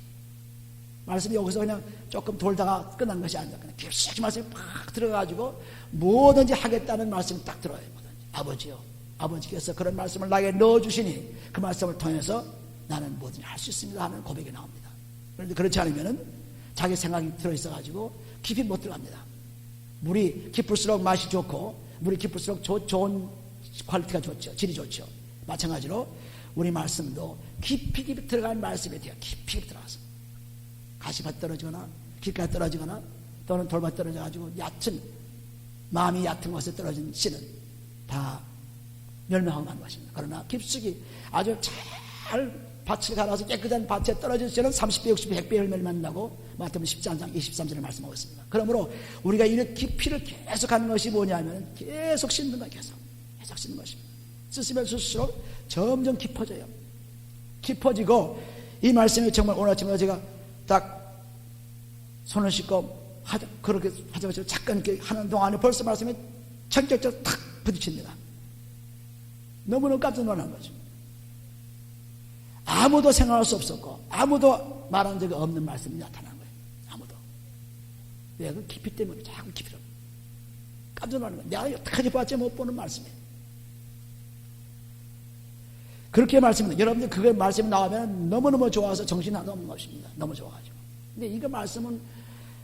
말씀이 여기서 그냥 조금 돌다가 끝난 것이 아니라 그냥 깊숙이 말씀이 팍 들어가가지고 뭐든지 하겠다는 말씀이 딱 들어요. 아버지요. 아버지께서 그런 말씀을 나에게 넣어주시니 그 말씀을 통해서 나는 뭐든지 할 수 있습니다 하는 고백이 나옵니다. 그런데 그렇지 않으면은 자기 생각이 들어있어가지고 깊이 못 들어갑니다. 물이 깊을수록 맛이 좋고 물이 깊을수록 좋은 퀄리티가 좋죠. 질이 좋죠. 마찬가지로 우리 말씀도 깊이 들어간 말씀에 대해 깊이 들어가서 가시밭 떨어지거나 길가에 떨어지거나 또는 돌밭 떨어져가지고 마음이 얕은 곳에 떨어진 씨는 다 멸망하고 마는 것입니다. 그러나 깊숙이 아주 잘 밭을 갈아서 깨끗한 밭에 떨어진 씨는 30배, 60배, 100배 열매를 맺는다고 마태복음 13장 23절에 말씀하고 있습니다. 그러므로 우리가 이런 깊이를 계속하는 것이 뭐냐면 계속 씻는 거예요. 계속 씻는 것입니다. 쓰시면 쓸수록 점점 깊어져요. 깊어지고 이 말씀이 정말 오늘 아침에 제가 딱 손을 씻고 그렇게 하자마자 잠깐 이렇게 하는 동안에 벌써 말씀이 청격적으로 탁 부딪힙니다. 너무너무 깜짝 놀란 거죠. 아무도 생각할 수 없었고 아무도 말한 적이 없는 말씀이 나타난 거예요. 아무도. 왜? 그 깊이 때문에 자꾸 깊이라고. 깜짝 놀란 거예요. 내가 여태까지 봤지 못 보는 말씀이에요. 그렇게 말씀합니다. 여러분들 그게 말씀이 나오면 너무너무 좋아서 정신이 안 넘는 것입니다. 너무 좋아가지고. 근데 이거 말씀은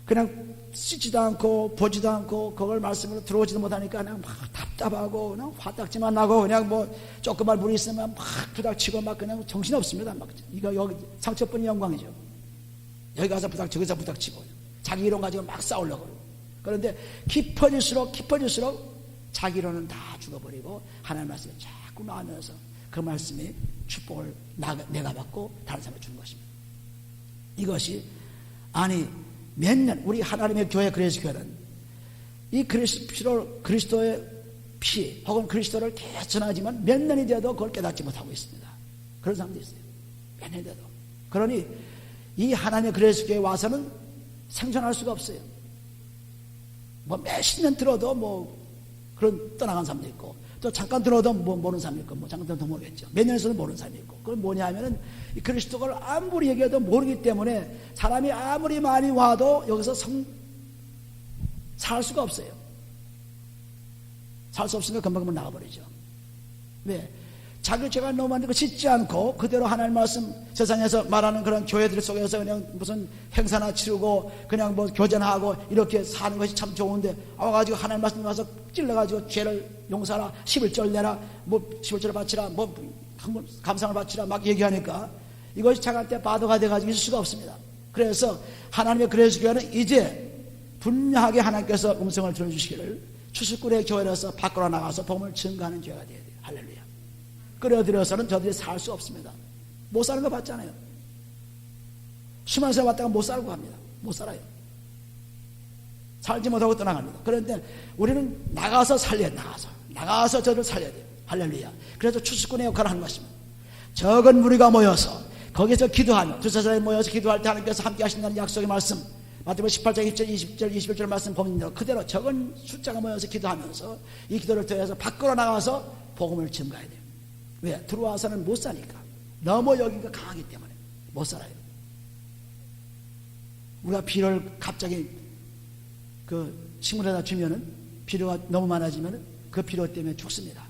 그냥 씻지도 않고 보지도 않고 그걸 말씀으로 들어오지도 못하니까 그냥 막 답답하고 그냥 화딱지만 나고 그냥 뭐 조그만 물이 있으면 막 부닥치고 막 그냥 정신이 없습니다. 막 이거 여기 상처뿐이 영광이죠. 여기 가서 부닥 저기서 부닥치고 자기 이론 가지고 막 싸우려고 그러고. 그런데 깊어질수록 자기 이론은 다 죽어버리고 하나님 말씀이 자꾸 나오면서 그 말씀이 축복을 내가 받고 다른 사람에 주는 것입니다. 이것이 아니 몇 년 우리 하나님의 교회 그리스도 교회는 이 그리스도의 피 혹은 그리스도를 개천하지만 몇 년이 돼도 그걸 깨닫지 못하고 있습니다. 그런 사람도 있어요. 몇 년이 돼도. 그러니 이 하나님의 그리스도 교회에 와서는 생존할 수가 없어요. 뭐 몇십 년 들어도 뭐 그런 떠나간 사람도 있고 또 잠깐 들어도 뭐 모르는 사람이 있고 뭐 잠깐 들어도 모르겠죠. 몇 년에서는 모르는 사람이 있고 그건 뭐냐 하면은 이 그리스도를 아무리 얘기해도 모르기 때문에 사람이 아무리 많이 와도 여기서 살 수가 없어요. 살 수 없으니까 금방 나가버리죠. 왜? 자기 죄가 너무 많은 거 짓지 않고 그대로 하나님 말씀 세상에서 말하는 그런 교회들 속에서 그냥 무슨 행사나 치르고 그냥 뭐 교전하고 이렇게 사는 것이 참 좋은데 와가지고 하나님 말씀 와서 찔러가지고 죄를 용서하라 11절 내라 뭐 11절을 바치라 뭐 감상을 바치라 막 얘기하니까 이것이 자기한테 바도가 돼가지고 있을 수가 없습니다. 그래서 하나님의 그리스도 교회는 이제 분명하게 하나님께서 음성을 들어주시기를 추수꾼의 교회로서 밖으로 나가서 복음을 증거하는 교회가 되어야 돼요. 할렐루야. 끌어들여서는 저들이 살 수 없습니다. 못 사는 거 봤잖아요. 수많은 세월 왔다가 못 살고 합니다. 못 살아요. 살지 못하고 떠나갑니다. 그런데 우리는 나가서 살려야 돼. 나가서 저를 살려야 돼요. 할렐루야. 그래서 추수꾼의 역할을 하는 것입니다. 적은 무리가 모여서 거기서 기도하며 두세 사람이 모여서 기도할 때 하나님께서 함께 하신다는 약속의 말씀 마태복음 18장 20절 20절 21절 말씀 보면 그대로 적은 숫자가 모여서 기도하면서 이 기도를 통해서 밖으로 나가서 복음을 증거해야 돼요. 왜? 들어와서는 못 사니까. 너무 여기가 강하기 때문에 못 살아요. 우리가 비료를 갑자기 그 식물에다 주면은 비료가 너무 많아지면은 그 비료 때문에 죽습니다.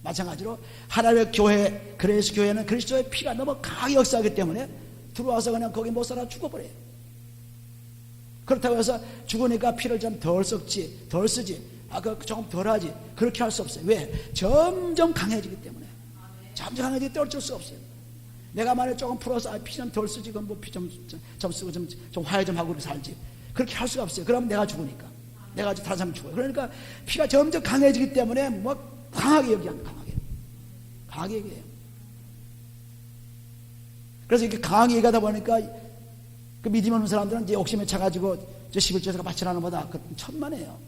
마찬가지로 하나님의 교회, 그리스도 교회는 그리스도의 피가 너무 강하게 역사하기 때문에 들어와서 그냥 거기 못 살아 죽어버려요. 그렇다고 해서 죽으니까 피를 좀 덜 썩지, 덜 쓰지, 조금 덜 하지. 그렇게 할 수 없어요. 왜? 점점 강해지기 때문에. 점점 강해지기 때문에 어쩔 수 없어요. 내가 만약에 조금 풀어서 피 좀 덜 쓰지, 그럼 뭐 피 좀 쓰고 좀 화해 좀 하고 살지. 그렇게 할 수가 없어요. 그럼 내가 죽으니까. 내가 다른 사람이 죽어요. 그러니까 피가 점점 강해지기 때문에 뭐 강하게 얘기합니다. 강하게 얘기해요. 그래서 이렇게 강하게 얘기하다 보니까 그 믿음 없는 사람들은 이제 욕심에 차가지고 저 11조에서 바치라는 것보다 천만에요.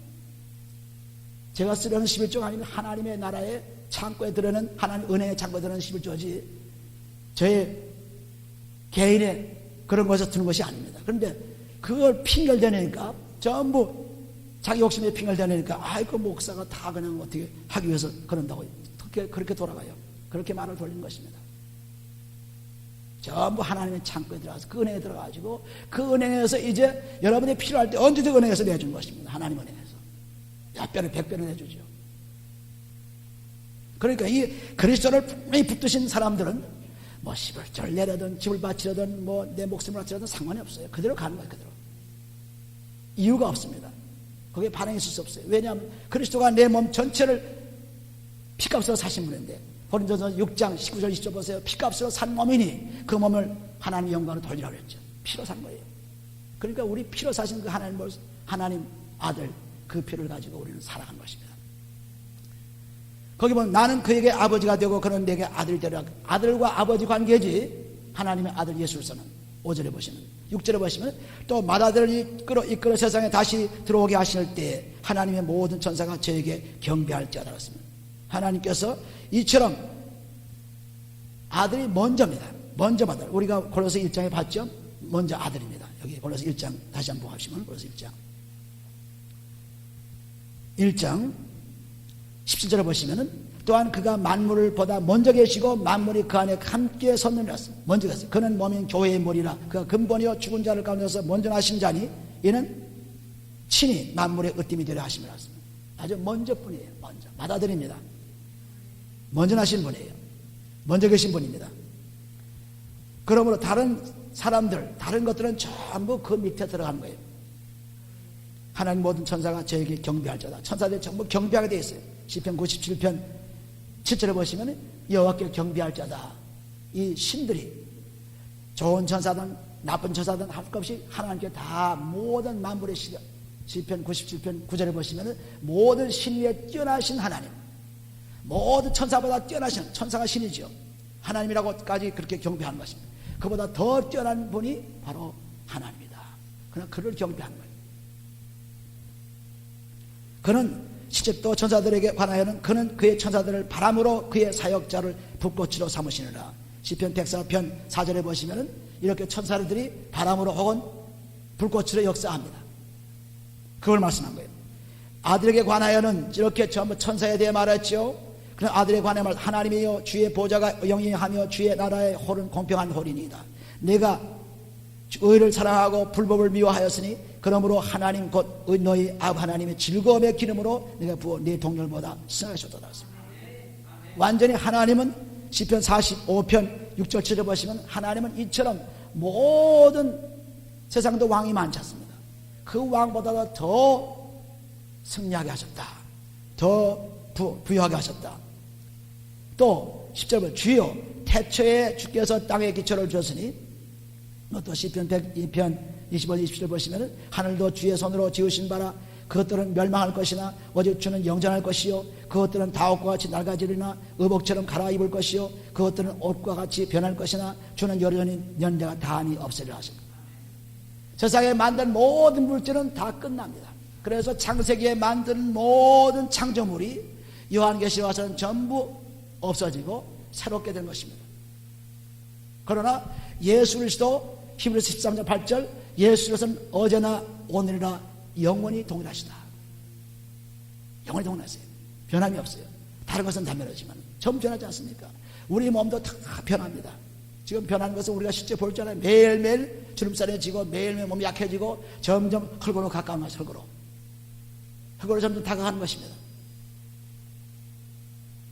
제가 쓰려는 11조가 아니면 하나님의 나라의 창고에 들어는 하나님 은혜의 창고에 들어는 11조지 저의 개인의 그런 것에서 드는 것이 아닙니다. 그런데 그걸 핑계를 대니까 전부 자기 욕심에 핑계를 대니까 아이고 목사가 다 그냥 어떻게 하기 위해서 그런다고 그렇게 돌아가요. 그렇게 말을 돌리는 것입니다. 전부 하나님의 창고에 들어가서 그 은혜에 들어가지고 그 은혜에서 이제 여러분이 필요할 때 언제든 은혜에서 내주는 것입니다. 하나님 은혜에서 몇 배는 100배는 내주죠. 그러니까 이 그리스도를 분명히 붙드신 사람들은 뭐 11절 내려든 집을 바치려든 뭐 내 목숨을 바치려든 상관이 없어요. 그대로 가는 거예요. 그대로. 이유가 없습니다. 거기에 반응이 있을 수 없어요. 왜냐하면 그리스도가 내 몸 전체를 피값으로 사신 분인데 고린도서 6장 19절 20절 보세요. 피값으로 산 몸이니 그 몸을 하나님 영광으로 돌리라고 했죠. 피로 산 거예요. 그러니까 우리 피로 사신 그 하나님 아들 그 피를 가지고 우리는 살아간 것입니다. 거기 보면 나는 그에게 아버지가 되고 그는 내게 아들이 되라. 아들과 아버지 관계지 하나님의 아들 예수로서는 5절에 보시면 6절에 보시면 또 맏아들을 이끌어 세상에 다시 들어오게 하실 때 하나님의 모든 천사가 저에게 경배할지어다 그랬습니다. 하나님께서 이처럼 아들이 먼저입니다. 먼저 받아요. 우리가 골로새 1장에 봤죠? 먼저 아들입니다. 여기 골로새 1장 다시 한번 보시면 골로새 1장 17절에 보시면은 또한 그가 만물을 보다 먼저 계시고 만물이 그 안에 함께 섰느니라. 먼저 갔어요. 그는 몸인 교회의 머리라. 그가 근본이요 죽은 자를 가운데서 먼저 나신 자니 이는 친히 만물의 으뜸이 되려 하심이라. 아주 먼저 분이에요. 먼저 맏아들입니다. 먼저 나신 분이에요. 먼저 계신 분입니다. 그러므로 다른 사람들, 다른 것들은 전부 그 밑에 들어가는 거예요. 하나님 모든 천사가 저에게 경배할 자다. 천사들이 전부 경배하게 되어 있어요. 시편 97편 7절에 보시면 여호와께 경배할 자다. 이 신들이 좋은 천사든 나쁜 천사든 할 것 없이 하나님께 다 모든 만물의 시편 97편 9절에 보시면 모든 신 위에 뛰어나신 하나님, 모든 천사보다 뛰어나신 천사가 신이죠. 하나님이라고까지 그렇게 경배하는 것입니다. 그보다 더 뛰어난 분이 바로 하나님이다. 그러나 그를 경배하는 거예요. 그는 실제 또 천사들에게 관하여는 그는 그의 천사들을 바람으로 그의 사역자를 불꽃으로 삼으시느라. 시편 104편 4절에 보시면 이렇게 천사들이 바람으로 혹은 불꽃으로 역사합니다. 그걸 말씀한 거예요. 아들에게 관하여는 이렇게 전부 천사에 대해 말했죠. 그런 아들에 관해 말 하나님이여 주의 보좌가 영영하며 주의 나라의 홀은 공평한 홀이니이다. 내가 의를 사랑하고 불법을 미워하였으니 그러므로 하나님 곧 너희 아버 하나님의 즐거움의 기름으로 내가 부어 네 동렬보다 승하셨도다. 완전히 하나님은 시편 45편 6절 7절 보시면 하나님은 이처럼 모든 세상도 왕이 많지 않습니다. 그 왕보다 더 승리하게 하셨다. 더 부유하게 하셨다. 또 10절 보면 주여 태초에 주께서 땅에 기초를 주셨으니 또 시편 102편 25, 27절 보시면 하늘도 주의 손으로 지으신 바라 그것들은 멸망할 것이나 오직 주는 영전할 것이요 그것들은 다옷과 같이 낡아지리나 의복처럼 갈아입을 것이요 그것들은 옷과 같이 변할 것이나 주는 여전히 연대가 다한이 없으리라 하십니다. 세상에 만든 모든 물질은 다 끝납니다. 그래서 창세기에 만든 모든 창조물이 요한계시록에 와서는 전부 없어지고 새롭게 된 것입니다. 그러나 예수 그리스도 히브리서 13장 8절 예수 그리스도는 어제나 오늘이나 영원히 동일하시다. 영원히 동일하세요. 변함이 없어요. 다른 것은 다 변하지만 전부 변하지 않습니까? 우리 몸도 다 변합니다. 지금 변하는 것은 우리가 실제 볼 줄 알아요. 매일매일 주름살이 지고 매일매일 몸이 약해지고 점점 흙으로 가까운 것이 흙으로 점점 다가가는 것입니다.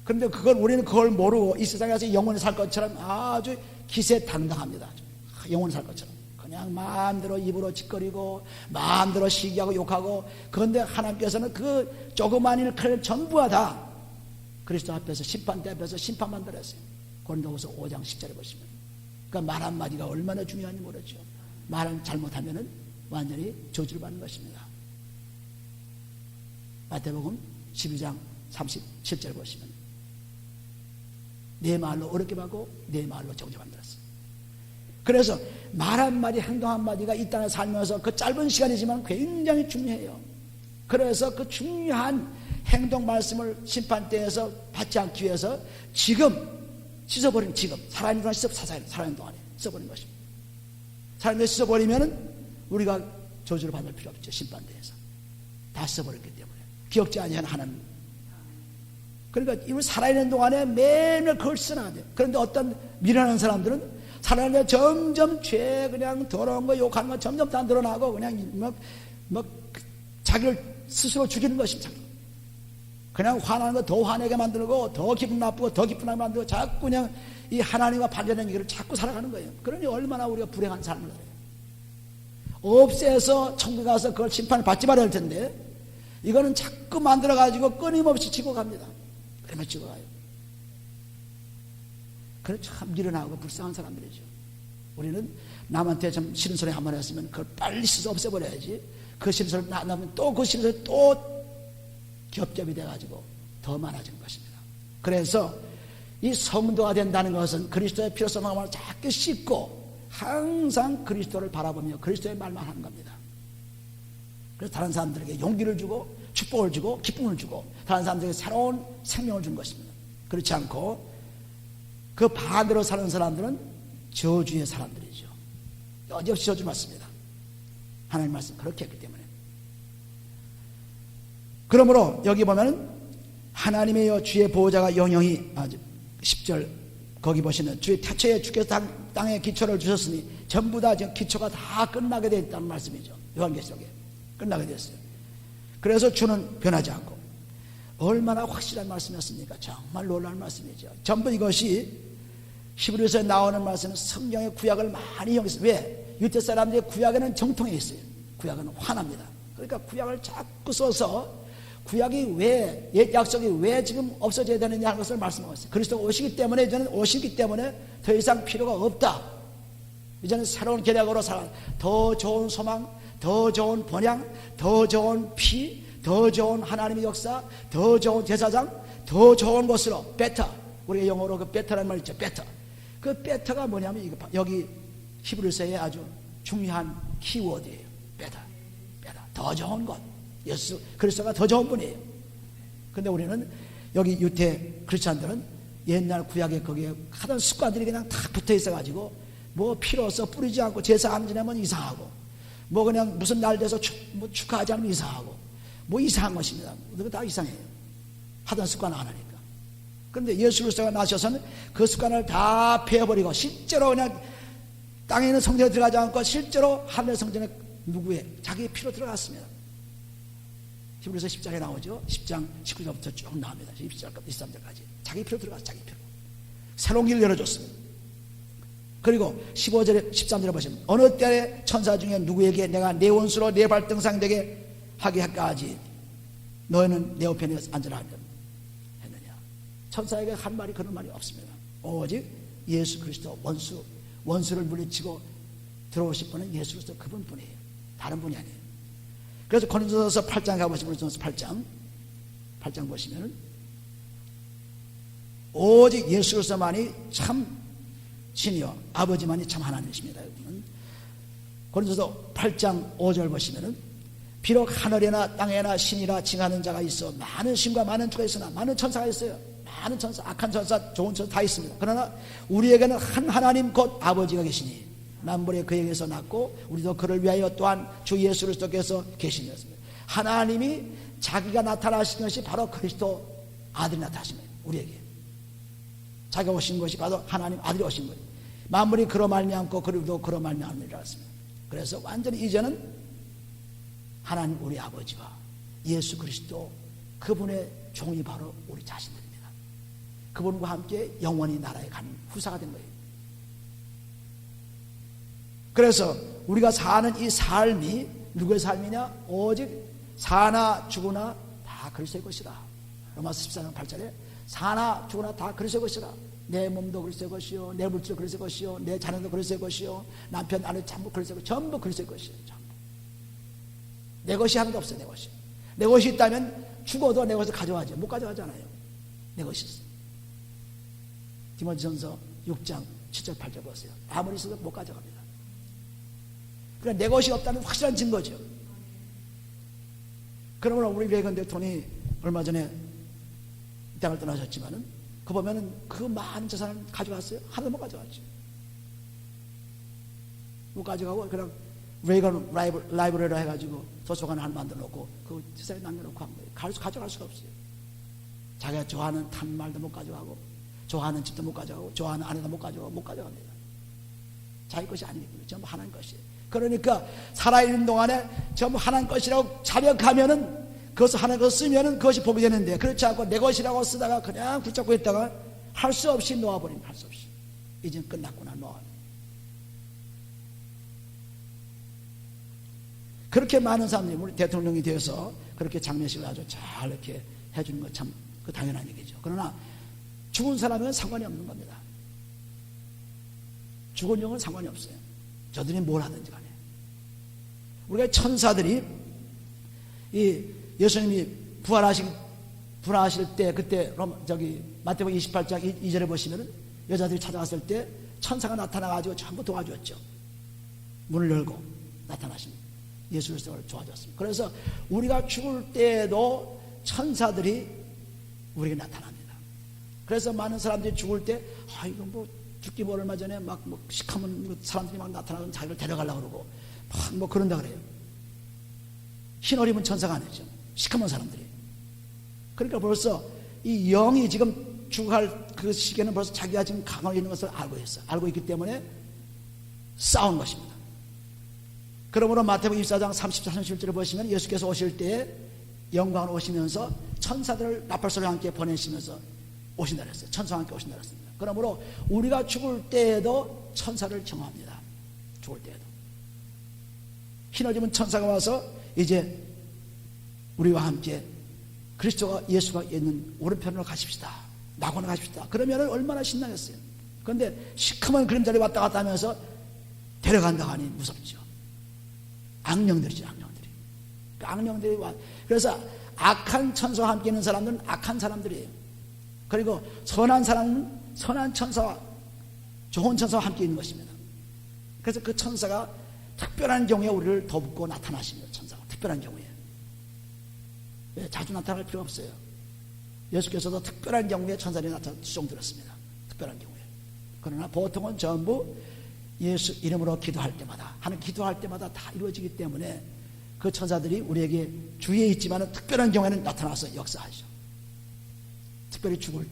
그런데 우리는 그걸 모르고 이 세상에서 영원히 살 것처럼 아주 기세당당합니다. 영원히 살 것처럼 그냥 마음대로 입으로 짓거리고 마음대로 시기하고 욕하고. 그런데 하나님께서는 그 조그만 일 큰 전부가 다 그리스도 앞에서 심판대 앞에서 심판만 들었어요. 고린도후서 5장 10절에 보시면. 그러니까 말 한마디가 얼마나 중요한지 모르죠. 말을 잘못하면 완전히 저주를 받는 것입니다. 마태복음 12장 37절 보시면 내 말로 어렵게 받고 내 말로 정죄받았어요. 그래서 말 한마디 행동 한마디가 이 땅에 살면서 그 짧은 시간이지만 굉장히 중요해요. 그래서 그 중요한 행동 말씀을 심판대에서 받지 않기 위해서 지금 씻어버리는 지금 살아있는 동안 살아있는 동안에 씻어버리는 것입니다. 살아있는 동안에 씻어버리면 우리가 저주를 받을 필요 없죠. 심판대에서 다 씻어버렸기 때문에 기억지 아니한 하나님. 그러니까 이걸 살아있는 동안에 매일매일 그걸 써놔야 돼요. 그런데 어떤 미련한 사람들은 살아있는 점점 죄 그냥 더러운 거 욕하는 거 점점 다 늘어나고 그냥 자기를 스스로 죽이는 것입니다. 그냥 화나는 거 더 화내게 만들고 더 기분 나쁘고 더 기분나게 만들고 자꾸 그냥 이 하나님과 반전된 길을 자꾸 살아가는 거예요. 그러니 얼마나 우리가 불행한 삶을 살아요. 없애서 천국 가서 그걸 심판을 받지 말아야 할 텐데 이거는 자꾸 만들어가지고 끊임없이 치고 갑니다. 끊임없이 치고 가요. 그래 참 미련하고 불쌍한 사람들이죠. 우리는 남한테 좀 싫은 소리 한번 했으면 그걸 빨리 씻어 없애버려야지. 그 싫은 소리 나면 또 그 싫은 소리 또 겹겹이 돼가지고 더 많아지는 것입니다. 그래서 이 성도가 된다는 것은 그리스도의 피로 써 마음을 자꾸 씻고 항상 그리스도를 바라보며 그리스도의 말만 하는 겁니다. 그래서 다른 사람들에게 용기를 주고 축복을 주고 기쁨을 주고 다른 사람들에게 새로운 생명을 준 것입니다. 그렇지 않고 그 반대로 사는 사람들은 저주의 사람들이죠. 여지없이 저주 맞습니다. 하나님 말씀 그렇게 했기 때문에. 그러므로 여기 보면 하나님의 주의 보호자가 영영히 10절 거기 보시면 주의 태초에 주께서 땅에 기초를 주셨으니 전부 다 지금 기초가 다 끝나게 되어 있다는 말씀이죠. 요한계시록에 끝나게 되었어요. 그래서 주는 변하지 않고 얼마나 확실한 말씀이었습니까? 정말 놀라운 말씀이죠. 전부 이것이 히브리서에 나오는 말씀은 성경의 구약을 많이 이용했어요. 왜? 유대 사람들이 구약에는 정통해 있어요. 구약은 화납니다. 그러니까 구약을 자꾸 써서 구약이 왜, 옛 약속이 왜 지금 없어져야 되느냐 하는 것을 말씀하고 있어요. 그리스도가 오시기 때문에, 이제는 오시기 때문에 더 이상 필요가 없다. 이제는 새로운 계략으로 살아, 더 좋은 소망, 더 좋은 번양, 더 좋은 피, 더 좋은 하나님의 역사, 더 좋은 제사장, 더 좋은 것으로, 베터. 우리가 영어로 그 베터라는 말 있죠. 베터. 그 베터가 뭐냐면 이거 여기 히브리서의 아주 중요한 키워드예요. 베터. 베터. 더 좋은 것. 예수 그리스도가 더 좋은 분이에요. 근데 우리는 여기 유대 크리스찬들은 옛날 구약에 거기에 하던 습관들이 그냥 다 붙어 있어 가지고 뭐 필요 없어 뿌리지 않고 제사 안 지내면 이상하고 뭐 그냥 무슨 날 돼서 축하하지 않으면 이상하고 뭐 이상한 것입니다. 그거 다 이상해요. 하던 습관 안 하니까. 그런데 예수 그리스도가 나셔서는 그 습관을 다 베어버리고 실제로 그냥 땅에 있는 성전에 들어가지 않고 실제로 하늘의 성전에 누구의 자기의 피로 들어갔습니다. 히브리서 10장에 나오죠. 10장 19절부터 쭉 나옵니다. 20절부터 23절까지 자기 피로 들어가서 자기 피로 새로운 길을 열어줬습니다. 그리고 15절에 13절에 보시면 어느 때에 천사 중에 누구에게 내가 내 원수로 내 발등상 되게 하게 할까지 너희는 내 우편에 앉으라 했느냐. 천사에게 한 말이 그런 말이 없습니다. 오직 예수 그리스도 원수를 물리치고 들어오실 분은 예수 그리스도 그분뿐이에요. 다른 분이 아니에요. 그래서 고린도전서 8장 가보시면 고린도전서 8장 보시면 오직 예수 그리스도만이 참 신이요 아버지만이 참 하나님이십니다. 고린도전서 8장 5절 보시면 비록 하늘에나 땅에나 신이라 칭하는 자가 있어 많은 신과 많은 주가 있으나 많은 천사가 있어요. 많은 천사, 악한 천사, 좋은 천사 다 있습니다. 그러나 우리에게는 한 하나님 곧 아버지가 계시니 만물에 그에게서 났고 우리도 그를 위하여 또한 주 예수 그리스도께서 계시니였습니다. 하나님이 자기가 나타나신 것이 바로 그리스도 아들이 나타나신 거예요. 우리에게 자기가 오신 것이 바로 하나님 아들이 오신 거예요. 만물이 그로 말미암고 그리도 그로 말미암으리라 했습니다. 그래서 완전히 이제는 하나님 우리 아버지와 예수 그리스도 그분의 종이 바로 우리 자신들입니다. 그분과 함께 영원히 나라에 가는 후사가 된 거예요. 그래서 우리가 사는 이 삶이 누구의 삶이냐? 오직 사나 죽으나 다 그리스도의 것이라. 로마서 14장 8절에 사나 죽으나 다 그리스도의 것이라. 내 몸도 그리스도의 것이요 내 물질도 그리스도의 것이요 내 자녀도 그리스도의 것이요 남편 아내 전부 그리스도의 것이요 전부 그리스도의 것이요. 전부. 내 것이 하나도 없어요. 내 것이. 내 것이 있다면 죽어도 내 것을 가져가죠. 못 가져가잖아요. 내 것이 있어요. 디모데전서 6장 7절 8절 보세요. 아무리 있어도 못 가져갑니다. 그러니까 내 것이 없다는 확실한 증거죠. 그러므로 우리 레이건 대통령이 얼마 전에 이 땅을 떠나셨지만은 그 보면은 그 많은 재산을 가져갔어요. 하나도 못 가져갔죠. 못 가져가고 그냥 레이건 라이브러리로 해가지고 도서관을 하나 만들어 놓고 그 세상에 남겨놓고 한 거예요. 가져갈 수가 없어요. 자기가 좋아하는 탄 말도 못 가져가고 좋아하는 집도 못 가져가고 좋아하는 아내도 못 가져가고 못 가져갑니다. 자기 것이 아니거든요. 전부 하나님 것이에요. 그러니까 살아있는 동안에 전부 하나님 것이라고 자백하면은 그것을 하나님 것을 쓰면은 그것이 복이 되는데 그렇지 않고 내 것이라고 쓰다가 그냥 붙잡고 있다가 할 수 없이 놓아버리면 할 수 없이 이젠 끝났구나 놓아. 그렇게 많은 사람들이 우리 대통령이 되어서 그렇게 장례식을 아주 잘 이렇게 해주는 것 참 그 당연한 얘기죠. 그러나 죽은 사람은 상관이 없는 겁니다. 죽은 영은 상관이 없어요. 저들이 뭘 하든지 간에. 우리가 천사들이 이 예수님이 부활하실 때 그때 마태복음 28장 2절에 보시면은 여자들이 찾아왔을 때 천사가 나타나가지고 전부 도와줬죠. 문을 열고 나타나십니다. 예수 그리스도를 도와줬습니다. 그래서 우리가 죽을 때에도 천사들이 우리에게 나타납니다. 그래서 많은 사람들이 죽을 때 이거 뭐 죽기 뭐 얼마 전에 막 뭐 시커먼 사람들이 막 나타나서 자기를 데려가려고 그러고 막 뭐 그런다 그래요. 흰 옷 입은 천사가 아니죠. 시커먼 사람들이. 그러니까 벌써 이 영이 지금 죽어갈 그 시기에는 벌써 자기가 지금 강하게 있는 것을 알고 있어요. 알고 있기 때문에 싸운 것입니다. 그러므로 마태복음 24장 34, 31절을 보시면 예수께서 오실 때에 영광으로 오시면서 천사들을 나팔소리와 함께 보내시면서 오신다 그랬어요. 천사와 함께 오신다 그랬습니다. 그러므로 우리가 죽을 때에도 천사를 경험합니다. 죽을 때에도. 흰옷 입은 천사가 와서 이제 우리와 함께 그리스도가 예수가 있는 오른편으로 가십시다. 낙원으로 가십시다. 그러면 얼마나 신나겠어요. 그런데 시커먼 그림자리 왔다 갔다 하면서 데려간다고 하니 무섭죠. 악령들이죠. 악령들이. 그 악령들이 와. 그래서 악한 천사와 함께 있는 사람들은 악한 사람들이에요. 그리고 선한 사람은 선한 천사와 좋은 천사와 함께 있는 것입니다. 그래서 그 천사가 특별한 경우에 우리를 돕고 나타나십니다. 천사가 특별한 경우에. 왜? 자주 나타날 필요 없어요. 예수께서도 특별한 경우에 천사들이 나타나 수종들었습니다. 특별한 경우에. 그러나 보통은 전부 예수 이름으로 기도할 때마다 하는 기도할 때마다 다 이루어지기 때문에 그 천사들이 우리에게 주위에 있지만 특별한 경우에는 나타나서 역사하죠. 특별히 죽을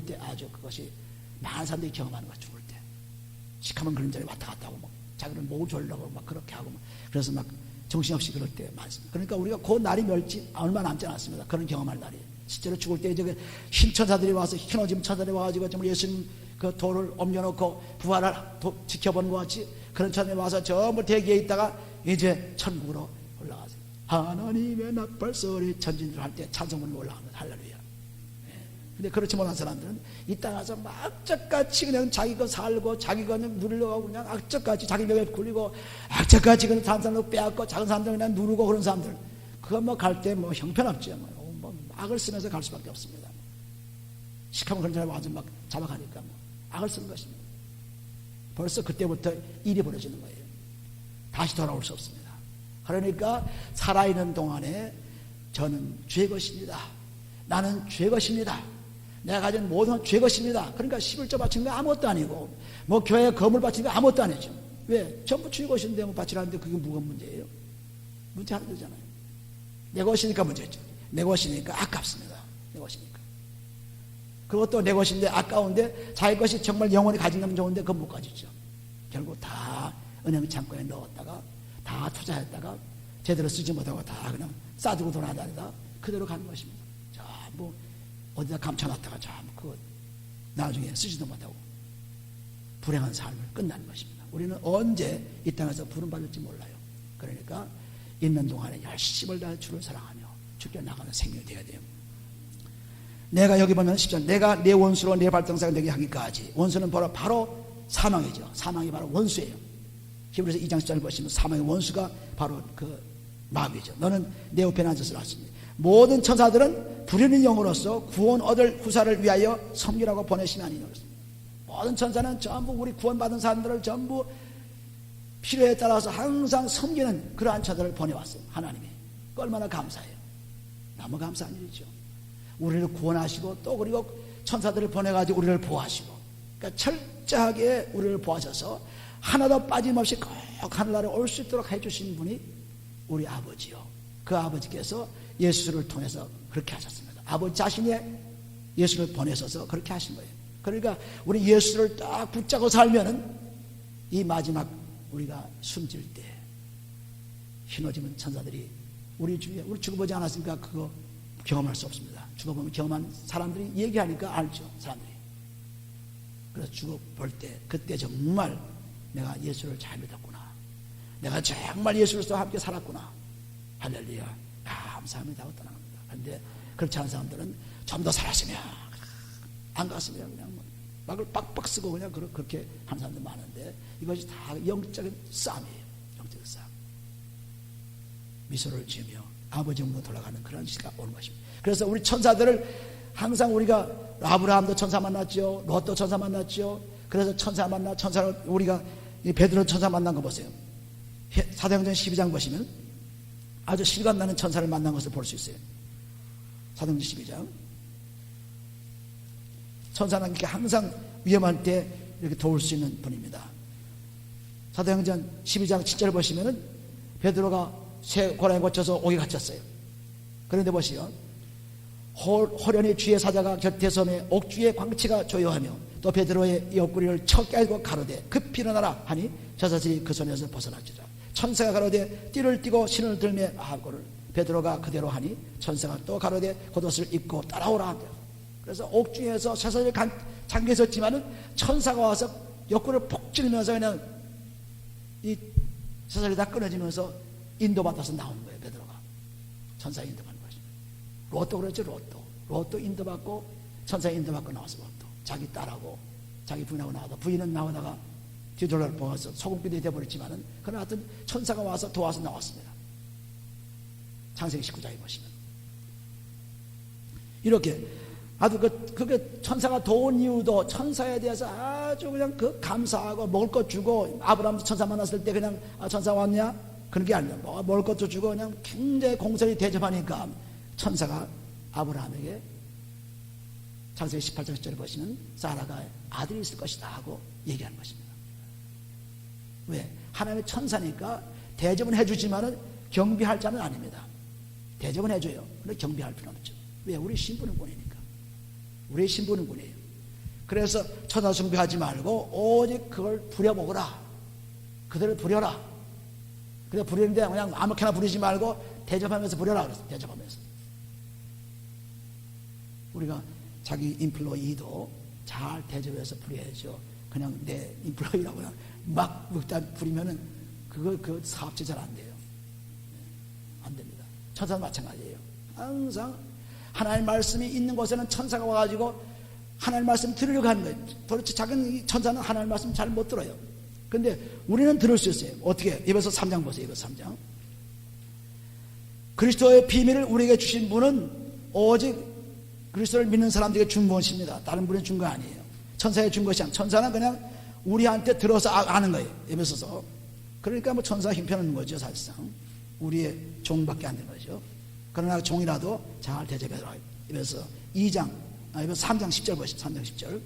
때 아주 그것이 많은 사람들이 경험하는 거야. 죽을 때 시커먼 그림자리 왔다 갔다 하고 막 자기를 목을 졸라고 막 그렇게 하고 막 그래서 막 정신없이 그럴 때 많습니다. 그러니까 우리가 그 날이 멀지 얼마 남지 않았습니다. 그런 경험할 날이 실제로 죽을 때 이제 흰 천사들이 와서 흰 옷 입은 천사들이 와가지고 정말 예수님 그 돌을 옮겨놓고 부활을 지켜보는 것 같이 그런 천사들이 와서 전부 대기에 있다가 이제 천국으로 올라가세요. 하나님의 나팔소리 전진들 할 때 찬송문이 올라갑니다. 할렐루야. 근데 그렇지 못한 사람들은 이 땅에 와서 막 악착같이 그냥 자기 거 살고 자기 거 누리려고 그냥 악착같이 자기 벽에 굴리고 악착같이 그냥 다른 사람들 빼앗고 작은 사람들 그냥 누르고 그런 사람들 그거 뭐 갈 때 뭐 형편없죠. 뭐 악을 쓰면서 갈 수밖에 없습니다. 시커먼 그런 사람이 와서 막 잡아가니까 뭐 악을 쓰는 것입니다. 벌써 그때부터 일이 벌어지는 거예요. 다시 돌아올 수 없습니다. 그러니까 살아있는 동안에 저는 죄 것입니다. 나는 죄 것입니다. 내가 가진 모든 죄 것입니다. 그러니까 11조 바치는 거 아무것도 아니고 뭐 교회에 거물 바치는 거 아무것도 아니죠. 왜? 전부 죄 것인데 뭐 바치라는데 그게 뭐가 문제예요? 문제 하는 거잖아요. 내 것이니까 문제죠. 내 것이니까 아깝습니다. 내 것이니까. 그것도 내 것인데 아까운데 자기 것이 정말 영원히 가진다면 좋은데 그건 못 가지죠. 결국 다 은행 창고에 넣었다가 다 투자했다가 제대로 쓰지 못하고 다 그냥 싸두고 돌아다니다 그대로 가는 것입니다. 뭐 어디다 감춰놨다가 참 그거 나중에 쓰지도 못하고 불행한 삶을 끝나는 것입니다. 우리는 언제 이 땅에서 부름받을지 몰라요. 그러니까 있는 동안에 열심을 다해 주를 사랑하며 죽게 나가는 생명이 되어야 돼요. 내가 여기 보면 10절 내가 내 원수로 내 발등상을 내게 하기까지 원수는 바로 사망이죠. 사망이 바로 원수예요. 히브리서 2장 10절 보시면 사망의 원수가 바로 그 마귀죠. 너는 내 우편에 앉아서 나왔습니다. 모든 천사들은 부르는 영으로서 구원 얻을 후사를 위하여 섬기라고 보내시나니 모든 천사는 전부 우리 구원받은 사람들을 전부 필요에 따라서 항상 섬기는 그러한 천사를 보내왔어요. 하나님이. 얼마나 감사해요. 너무 감사한 일이죠. 우리를 구원하시고 또 그리고 천사들을 보내가지고 우리를 보호하시고 그러니까 철저하게 우리를 보호하셔서 하나도 빠짐없이 꼭 하늘나라에 올 수 있도록 해주신 분이 우리 아버지요. 그 아버지께서 예수를 통해서 그렇게 하셨습니다. 아버지 자신이 예수를 보내셔서 그렇게 하신 거예요. 그러니까 우리 예수를 딱 붙잡고 살면은 이 마지막 우리가 숨질 때 흰옷 입은 천사들이 우리 주위에 우리 죽어보지 않았으니까 그거 경험할 수 없습니다. 죽어보면 경험한 사람들이 얘기하니까 알죠. 사람들이. 그래서 죽어볼 때 그때 정말 내가 예수를 잘 믿었구나. 내가 정말 예수로서 함께 살았구나. 할렐루야. 감사합니다 하고 떠나갑니다. 그런데 그렇지 않은 사람들은 좀 더 살았으면 안 갔으면 그냥 막을 빡빡 쓰고 그냥 그렇게 하는 사람들 많은데 이것이 다 영적인 싸움이에요. 영적인 싸움. 미소를 지으며 아버지 몸으로 돌아가는 그런 시기가 오는 것입니다. 그래서 우리 천사들을 항상 우리가 아브라함도 천사 만났죠. 롯도 천사 만났죠. 그래서 천사를 우리가 베드로 천사 만난 거 보세요. 사도행전 12장 보시면 아주 실감나는 천사를 만난 것을 볼 수 있어요. 사도행전 12장. 천사는 이렇게 항상 위험할 때 이렇게 도울 수 있는 분입니다. 사도행전 12장 7절 보시면은 베드로가 새 고라에 꽂혀서 옥에 갇혔어요. 그런데 보시요. 호련히 주의 사자가 곁에 서매 옥주의 광치가 조여하며 또 베드로의 옆구리를 쳐 깨고 가로되 급히 일어나라 하니 저 사슬이 그 손에서 벗어났지라. 천사가 가로되 띠를 띠고 신을 들매 하고를 베드로가 그대로 하니 천사가 또 가로되 겉옷을 입고 따라오라 한다. 그래서 옥중에서 쇠사슬이 잠겨 있었지만은 천사가 와서 옆구리를 폭 찌르면서 그냥 이 사슬이 다 끊어지면서 인도받아서 나온 거예요. 베드로가 천사에 인도받는 것입니다. 롯도 그렇죠. 롯도 인도받고 천사에 인도받고 나와서 롯도 자기 딸하고 자기 부인하고 나와서 부인은 나오다가 뒤돌아 보아서 소금기도 돼버렸지만은 그러나 하여튼 천사가 와서 도와서 나왔습니다. 창세기 19장에 보시면 이렇게 아주 그게 천사가 도운 이유도 천사에 대해서 아주 그냥 감사하고 먹을 것 주고 아브라함도 천사 만났을 때 그냥 천사 왔냐? 그런 게 아니라 먹을 것도 주고 그냥 굉장히 공손히 대접하니까 천사가 아브라함에게 창세기 18장 10절에 보시면 사라가 아들이 있을 것이다 하고 얘기하는 것입니다. 왜? 하나님의 천사니까 대접은 해주지만은 경비할 자는 아닙니다. 대접은 해줘요. 그런데 경비할 필요는 없죠. 왜? 우리 신부는 군이니까. 우리의 신부는 군이에요. 그래서 천사 숭배하지 말고 오직 그걸 부려먹으라. 그들을 부려라. 그래 부리는데 그냥 아무렇게나 부리지 말고 대접하면서 부려라 그랬어요. 대접하면서. 우리가 자기 인플로이도 잘 대접해서 부려야죠. 그냥 내 인플로이라고 그냥 막 일단 부리면은 그 사업체 잘 안 돼요. 안 됩니다. 천사는 마찬가지예요. 항상 하나님의 말씀이 있는 곳에는 천사가 와가지고 하나님의 말씀 들으려고 하는 거예요. 도대체 작은 천사는 하나님의 말씀 잘 못 들어요. 근데 우리는 들을 수 있어요. 어떻게? 에베소 3장 보세요. 에베소 3장. 그리스도의 비밀을 우리에게 주신 분은 오직 그리스도를 믿는 사람들에게 준 것입니다. 다른 분이 준 거 아니에요. 천사에 준 것이 아니에요. 천사는 그냥 우리한테 들어서 아는 거예요. 에베소서. 그러니까 뭐 천사 형편은 거죠. 사실상 우리의 종밖에 안 되는 거죠. 그러나 종이라도 잘 대접해라. 에베소 2장, 에베소 3장 10절 보시죠. 3장 10절.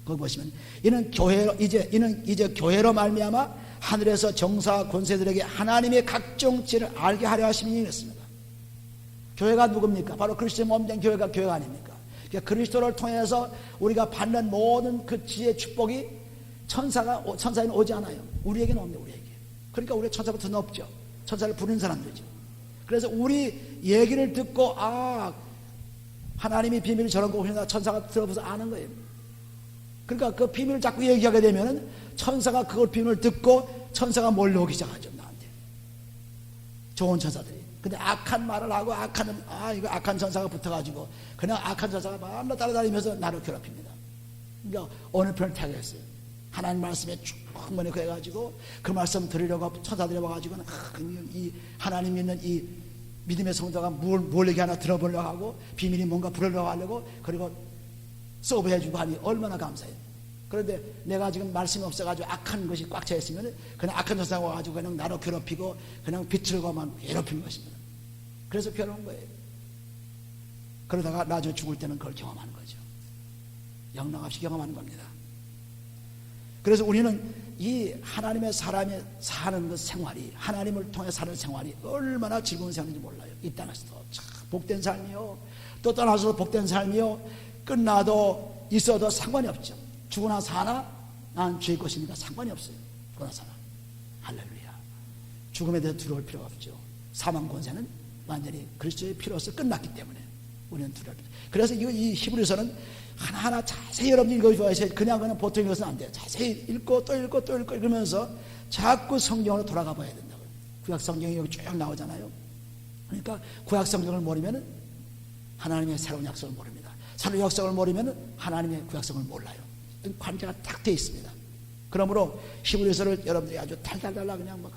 거기 보시면 이는 이제 교회로 말미암아 하늘에서 정사 권세들에게 하나님의 각종 지혜를 알게 하려 하심이니 그랬습니다. 교회가 누굽니까? 바로 그리스도의 몸된 교회가 아닙니까? 그러니까 그리스도를 통해서 우리가 받는 모든 그 지혜 축복이 천사에는 오지 않아요. 우리에게는 없네. 우리에게. 그러니까 우리가 천사부터 높죠. 천사를 부르는 사람들이죠. 그래서 우리 얘기를 듣고 하나님이 비밀을 저런 거 보시나 천사가 들어보서 아는 거예요. 그러니까 그 비밀을 자꾸 얘기하게 되면은 천사가 그걸 비밀을 듣고 천사가 몰려오기 시작하죠. 나한테. 좋은 천사들이. 근데 악한 말을 하고 이거 악한 천사가 붙어가지고 그냥 악한 천사가 마음대로 따라다니면서 나를 괴롭힙니다. 그러니까 어느 편을 택했어요. 하나님 말씀에 충분히 그래가지고 그 말씀 들으려고 천사들이 와가지고 이 하나님 믿는 이 믿음의 성도가 뭘 얘기 하나 들어보려고 하고 비밀이 뭔가 부르려고 하려고 그리고 서브해주고 하니 얼마나 감사해요. 그런데 내가 지금 말씀이 없어가지고 악한 것이 꽉 차 있으면 그냥 악한 천사가 와가지고 그냥 나를 괴롭히고 그냥 비틀고만 괴롭히는 것입니다. 그래서 괴로운 거예요. 그러다가 나중에 죽을 때는 그걸 경험하는 거죠. 영락없이 경험하는 겁니다. 그래서 우리는 이 하나님의 사람이 사는 그 생활이 하나님을 통해 사는 생활이 얼마나 즐거운 생활인지 몰라요. 이 땅에서도 참 복된 삶이요 또 떠나서도 복된 삶이요 끝나도 있어도 상관이 없죠. 죽으나 사나 난 죄의 것이니까 상관이 없어요. 죽으나 사나 할렐루야. 죽음에 대해서 두려울 필요가 없죠. 사망 권세는 완전히 그리스도의 피로서 끝났기 때문에 우리는 두려울 필요. 그래서 이 히브리서는 하나하나 자세히 여러분이 읽어줘야지 그냥 보통 읽어서는 안 돼요. 자세히 읽고 또 읽고 또 읽고 읽으면서 자꾸 성경으로 돌아가 봐야 된다고요. 구약 성경이 여기 쭉 나오잖아요. 그러니까 구약 성경을 모르면 하나님의 새로운 약속을 모릅니다. 새로운 약속을 모르면 하나님의 구약성을 몰라요. 관계가 딱 돼 있습니다. 그러므로 히브리서를 여러분들이 아주 달달달달 그냥 막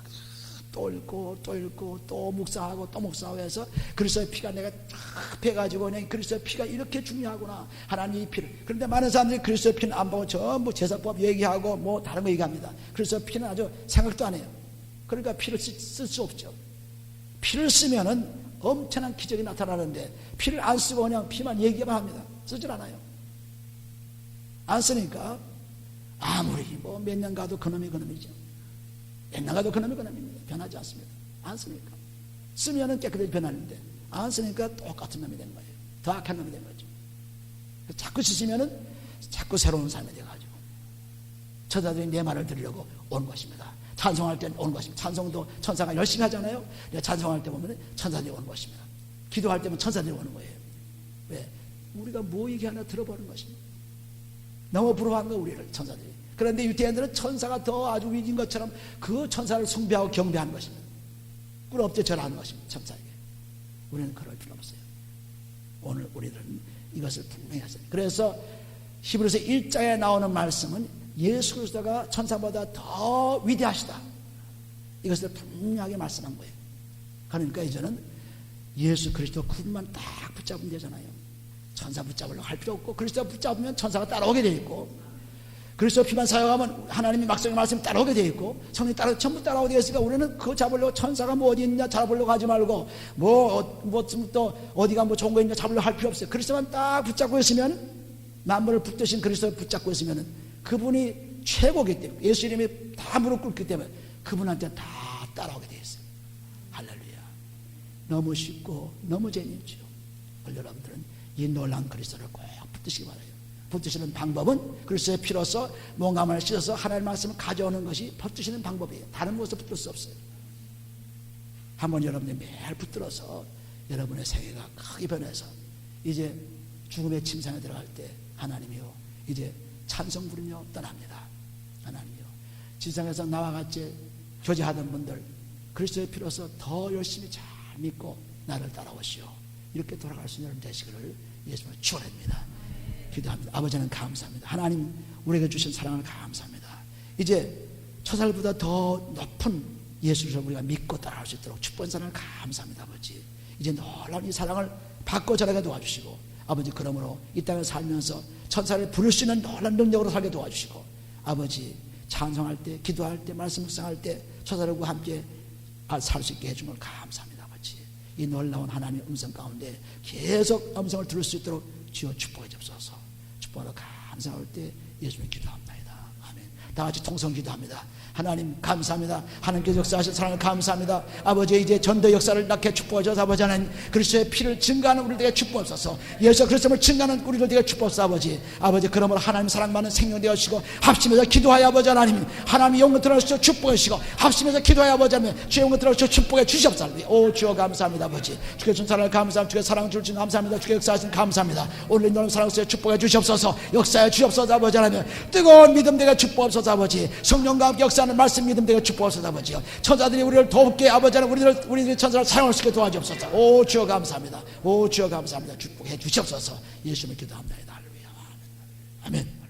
또 읽고 또 읽고 또 묵상하고 또 묵상하고 해서 그리스도의 피가 내가 딱 패가지고 그냥 그리스도의 피가 이렇게 중요하구나. 하나님의 피를. 그런데 많은 사람들이 그리스도의 피는 안 보고 전부 제사법 얘기하고 뭐 다른 거 얘기합니다. 그리스도의 피는 아주 생각도 안 해요. 그러니까 피를 쓸 수 없죠. 피를 쓰면은 엄청난 기적이 나타나는데 피를 안 쓰고 그냥 피만 얘기만 합니다. 쓰질 않아요. 안 쓰니까 아무리 뭐 몇 년 가도 그놈이 그놈이죠. 몇 년 가도 그놈이 그놈입니다. 변하지 않습니다. 안 쓰니까. 쓰면은 깨끗하게 변하는데 안 쓰니까 똑같은 놈이 된 거예요. 더 악한 놈이 된 거죠. 자꾸 쓰시면은 자꾸 새로운 삶이 돼가지고 천사들이 내 말을 들으려고 온 것입니다. 찬송할 때는 온 것입니다. 찬송도 천사가 열심히 하잖아요. 찬송할 때 보면 천사들이 오는 것입니다. 기도할 때면 천사들이 오는 거예요. 왜? 우리가 뭐 얘기 하나 들어보는 것입니다. 너무 부러워하는 거 우리를 천사들이. 그런데 유대인들은 천사가 더 아주 위인 것처럼 그 천사를 숭배하고 경배하는 것입니다. 꿀 없제 절하는 것입니다. 천사에게. 우리는 그럴 필요 없어요. 오늘 우리들은 이것을 분명히 하세요. 그래서 히브리서 1장에 나오는 말씀은 예수 그리스도가 천사보다 더 위대하시다. 이것을 분명하게 말씀한 거예요. 그러니까 이제는 예수 그리스도 그분만 딱 붙잡으면 되잖아요. 천사 붙잡으려고 할 필요 없고, 그리스도 붙잡으면 천사가 따라오게 되어 있고, 그리스도 피만 사용하면 하나님이 막성의 말씀이 따라오게 되어 있고, 성령이 전부 따라오게 되어 있으니까 우리는 그거 잡으려고 천사가 뭐 어디 있냐 잡으려고 하지 말고, 또 어디가 뭐 좋은 거 있냐 잡으려고 할 필요 없어요. 그리스도만 딱 붙잡고 있으면, 만물을 붙드신 그리스도를 붙잡고 있으면 그분이 최고이기 때문에, 예수 이름이 다 무릎 꿇기 때문에 그분한테 다 따라오게 되어 있어요. 할렐루야. 너무 쉽고 너무 재미있죠. 여러분들은 이 놀라운 그리스도를 꼭 붙드시기 바라요. 붙드시는 방법은 그리스도의 피로서 몸감을 씻어서 하나님의 말씀을 가져오는 것이 붙드시는 방법이에요. 다른 곳에서 붙들 수 없어요. 한번 여러분이 매일 붙들어서 여러분의 생애가 크게 변해서 이제 죽음의 침상에 들어갈 때 하나님이요, 이제 찬송 부르며 떠납니다. 하나님이요, 지상에서 나와 같이 교제하던 분들 그리스도의 피로서 더 열심히 잘 믿고 나를 따라오시오, 이렇게 돌아갈 수 있는 여러분 되시기를 예수님을 축원합니다. 기도합니다. 아버지는 감사합니다. 하나님 우리에게 주신 사랑을 감사합니다. 이제 초살보다 더 높은 예수를 우리가 믿고 따라갈 수 있도록 축복한 사랑을 감사합니다. 아버지, 이제 놀라운 이 사랑을 받고 자라게 도와주시고, 아버지 그러므로 이 땅을 살면서 천사를 부를 수 있는 놀라운 능력으로 살게 도와주시고, 아버지 찬송할 때, 기도할 때, 말씀 묵상할 때 천사들과 함께 살 수 있게 해준 걸 감사합니다. 아버지, 이 놀라운 하나님의 음성 가운데 계속 음성을 들을 수 있도록 주여 축복해 주옵소서. 축복하러 감사할 때 예수님 기도합니다. 아멘. 다 같이 통성 기도합니다. 하나님 감사합니다. 하나님께서 역사하신 사랑을 감사합니다. 아버지, 이제 전도 역사를 낳게 축복하셔서 아버지, 하나님 그리스도의 피를 증거하는 우리들에게 축복하소서. 예수 그리스도를 증거하는 우리들에게 축복하소서. 아버지 그러므로 하나님 사랑받는 생명 되어주시고, 합심해서 기도하여 아버지 하나님, 하나님이 영광 들어주시고 축복하시고, 합심해서 기도하여 아버지 하나님 주의 영광 들어주시고 축복해 주시옵소서. 오 주여 감사합니다. 아버지 주의 준 사랑을 감사합니다. 주의 사랑을 주신 감사합니다. 주의 역사하신 감사합니다. 오늘 너는 사랑스레 축복해 주시옵소서. 역사해 주시옵소서. 아버지 하나님 뜨거운 믿음 되게 축복하옵소서. 아버지 성령과 함께 역사하는 말씀 믿음 되게 축복하옵소서. 아버지요, 천사들이 우리를 돕게 아버지 하나님 우리들의 천사를 사용할 수 있게 도와주옵소서. 오 주여 감사합니다. 오 주여 감사합니다. 축복해 주시옵소서. 예수님을 기도합니다. 할렐루야. 아멘.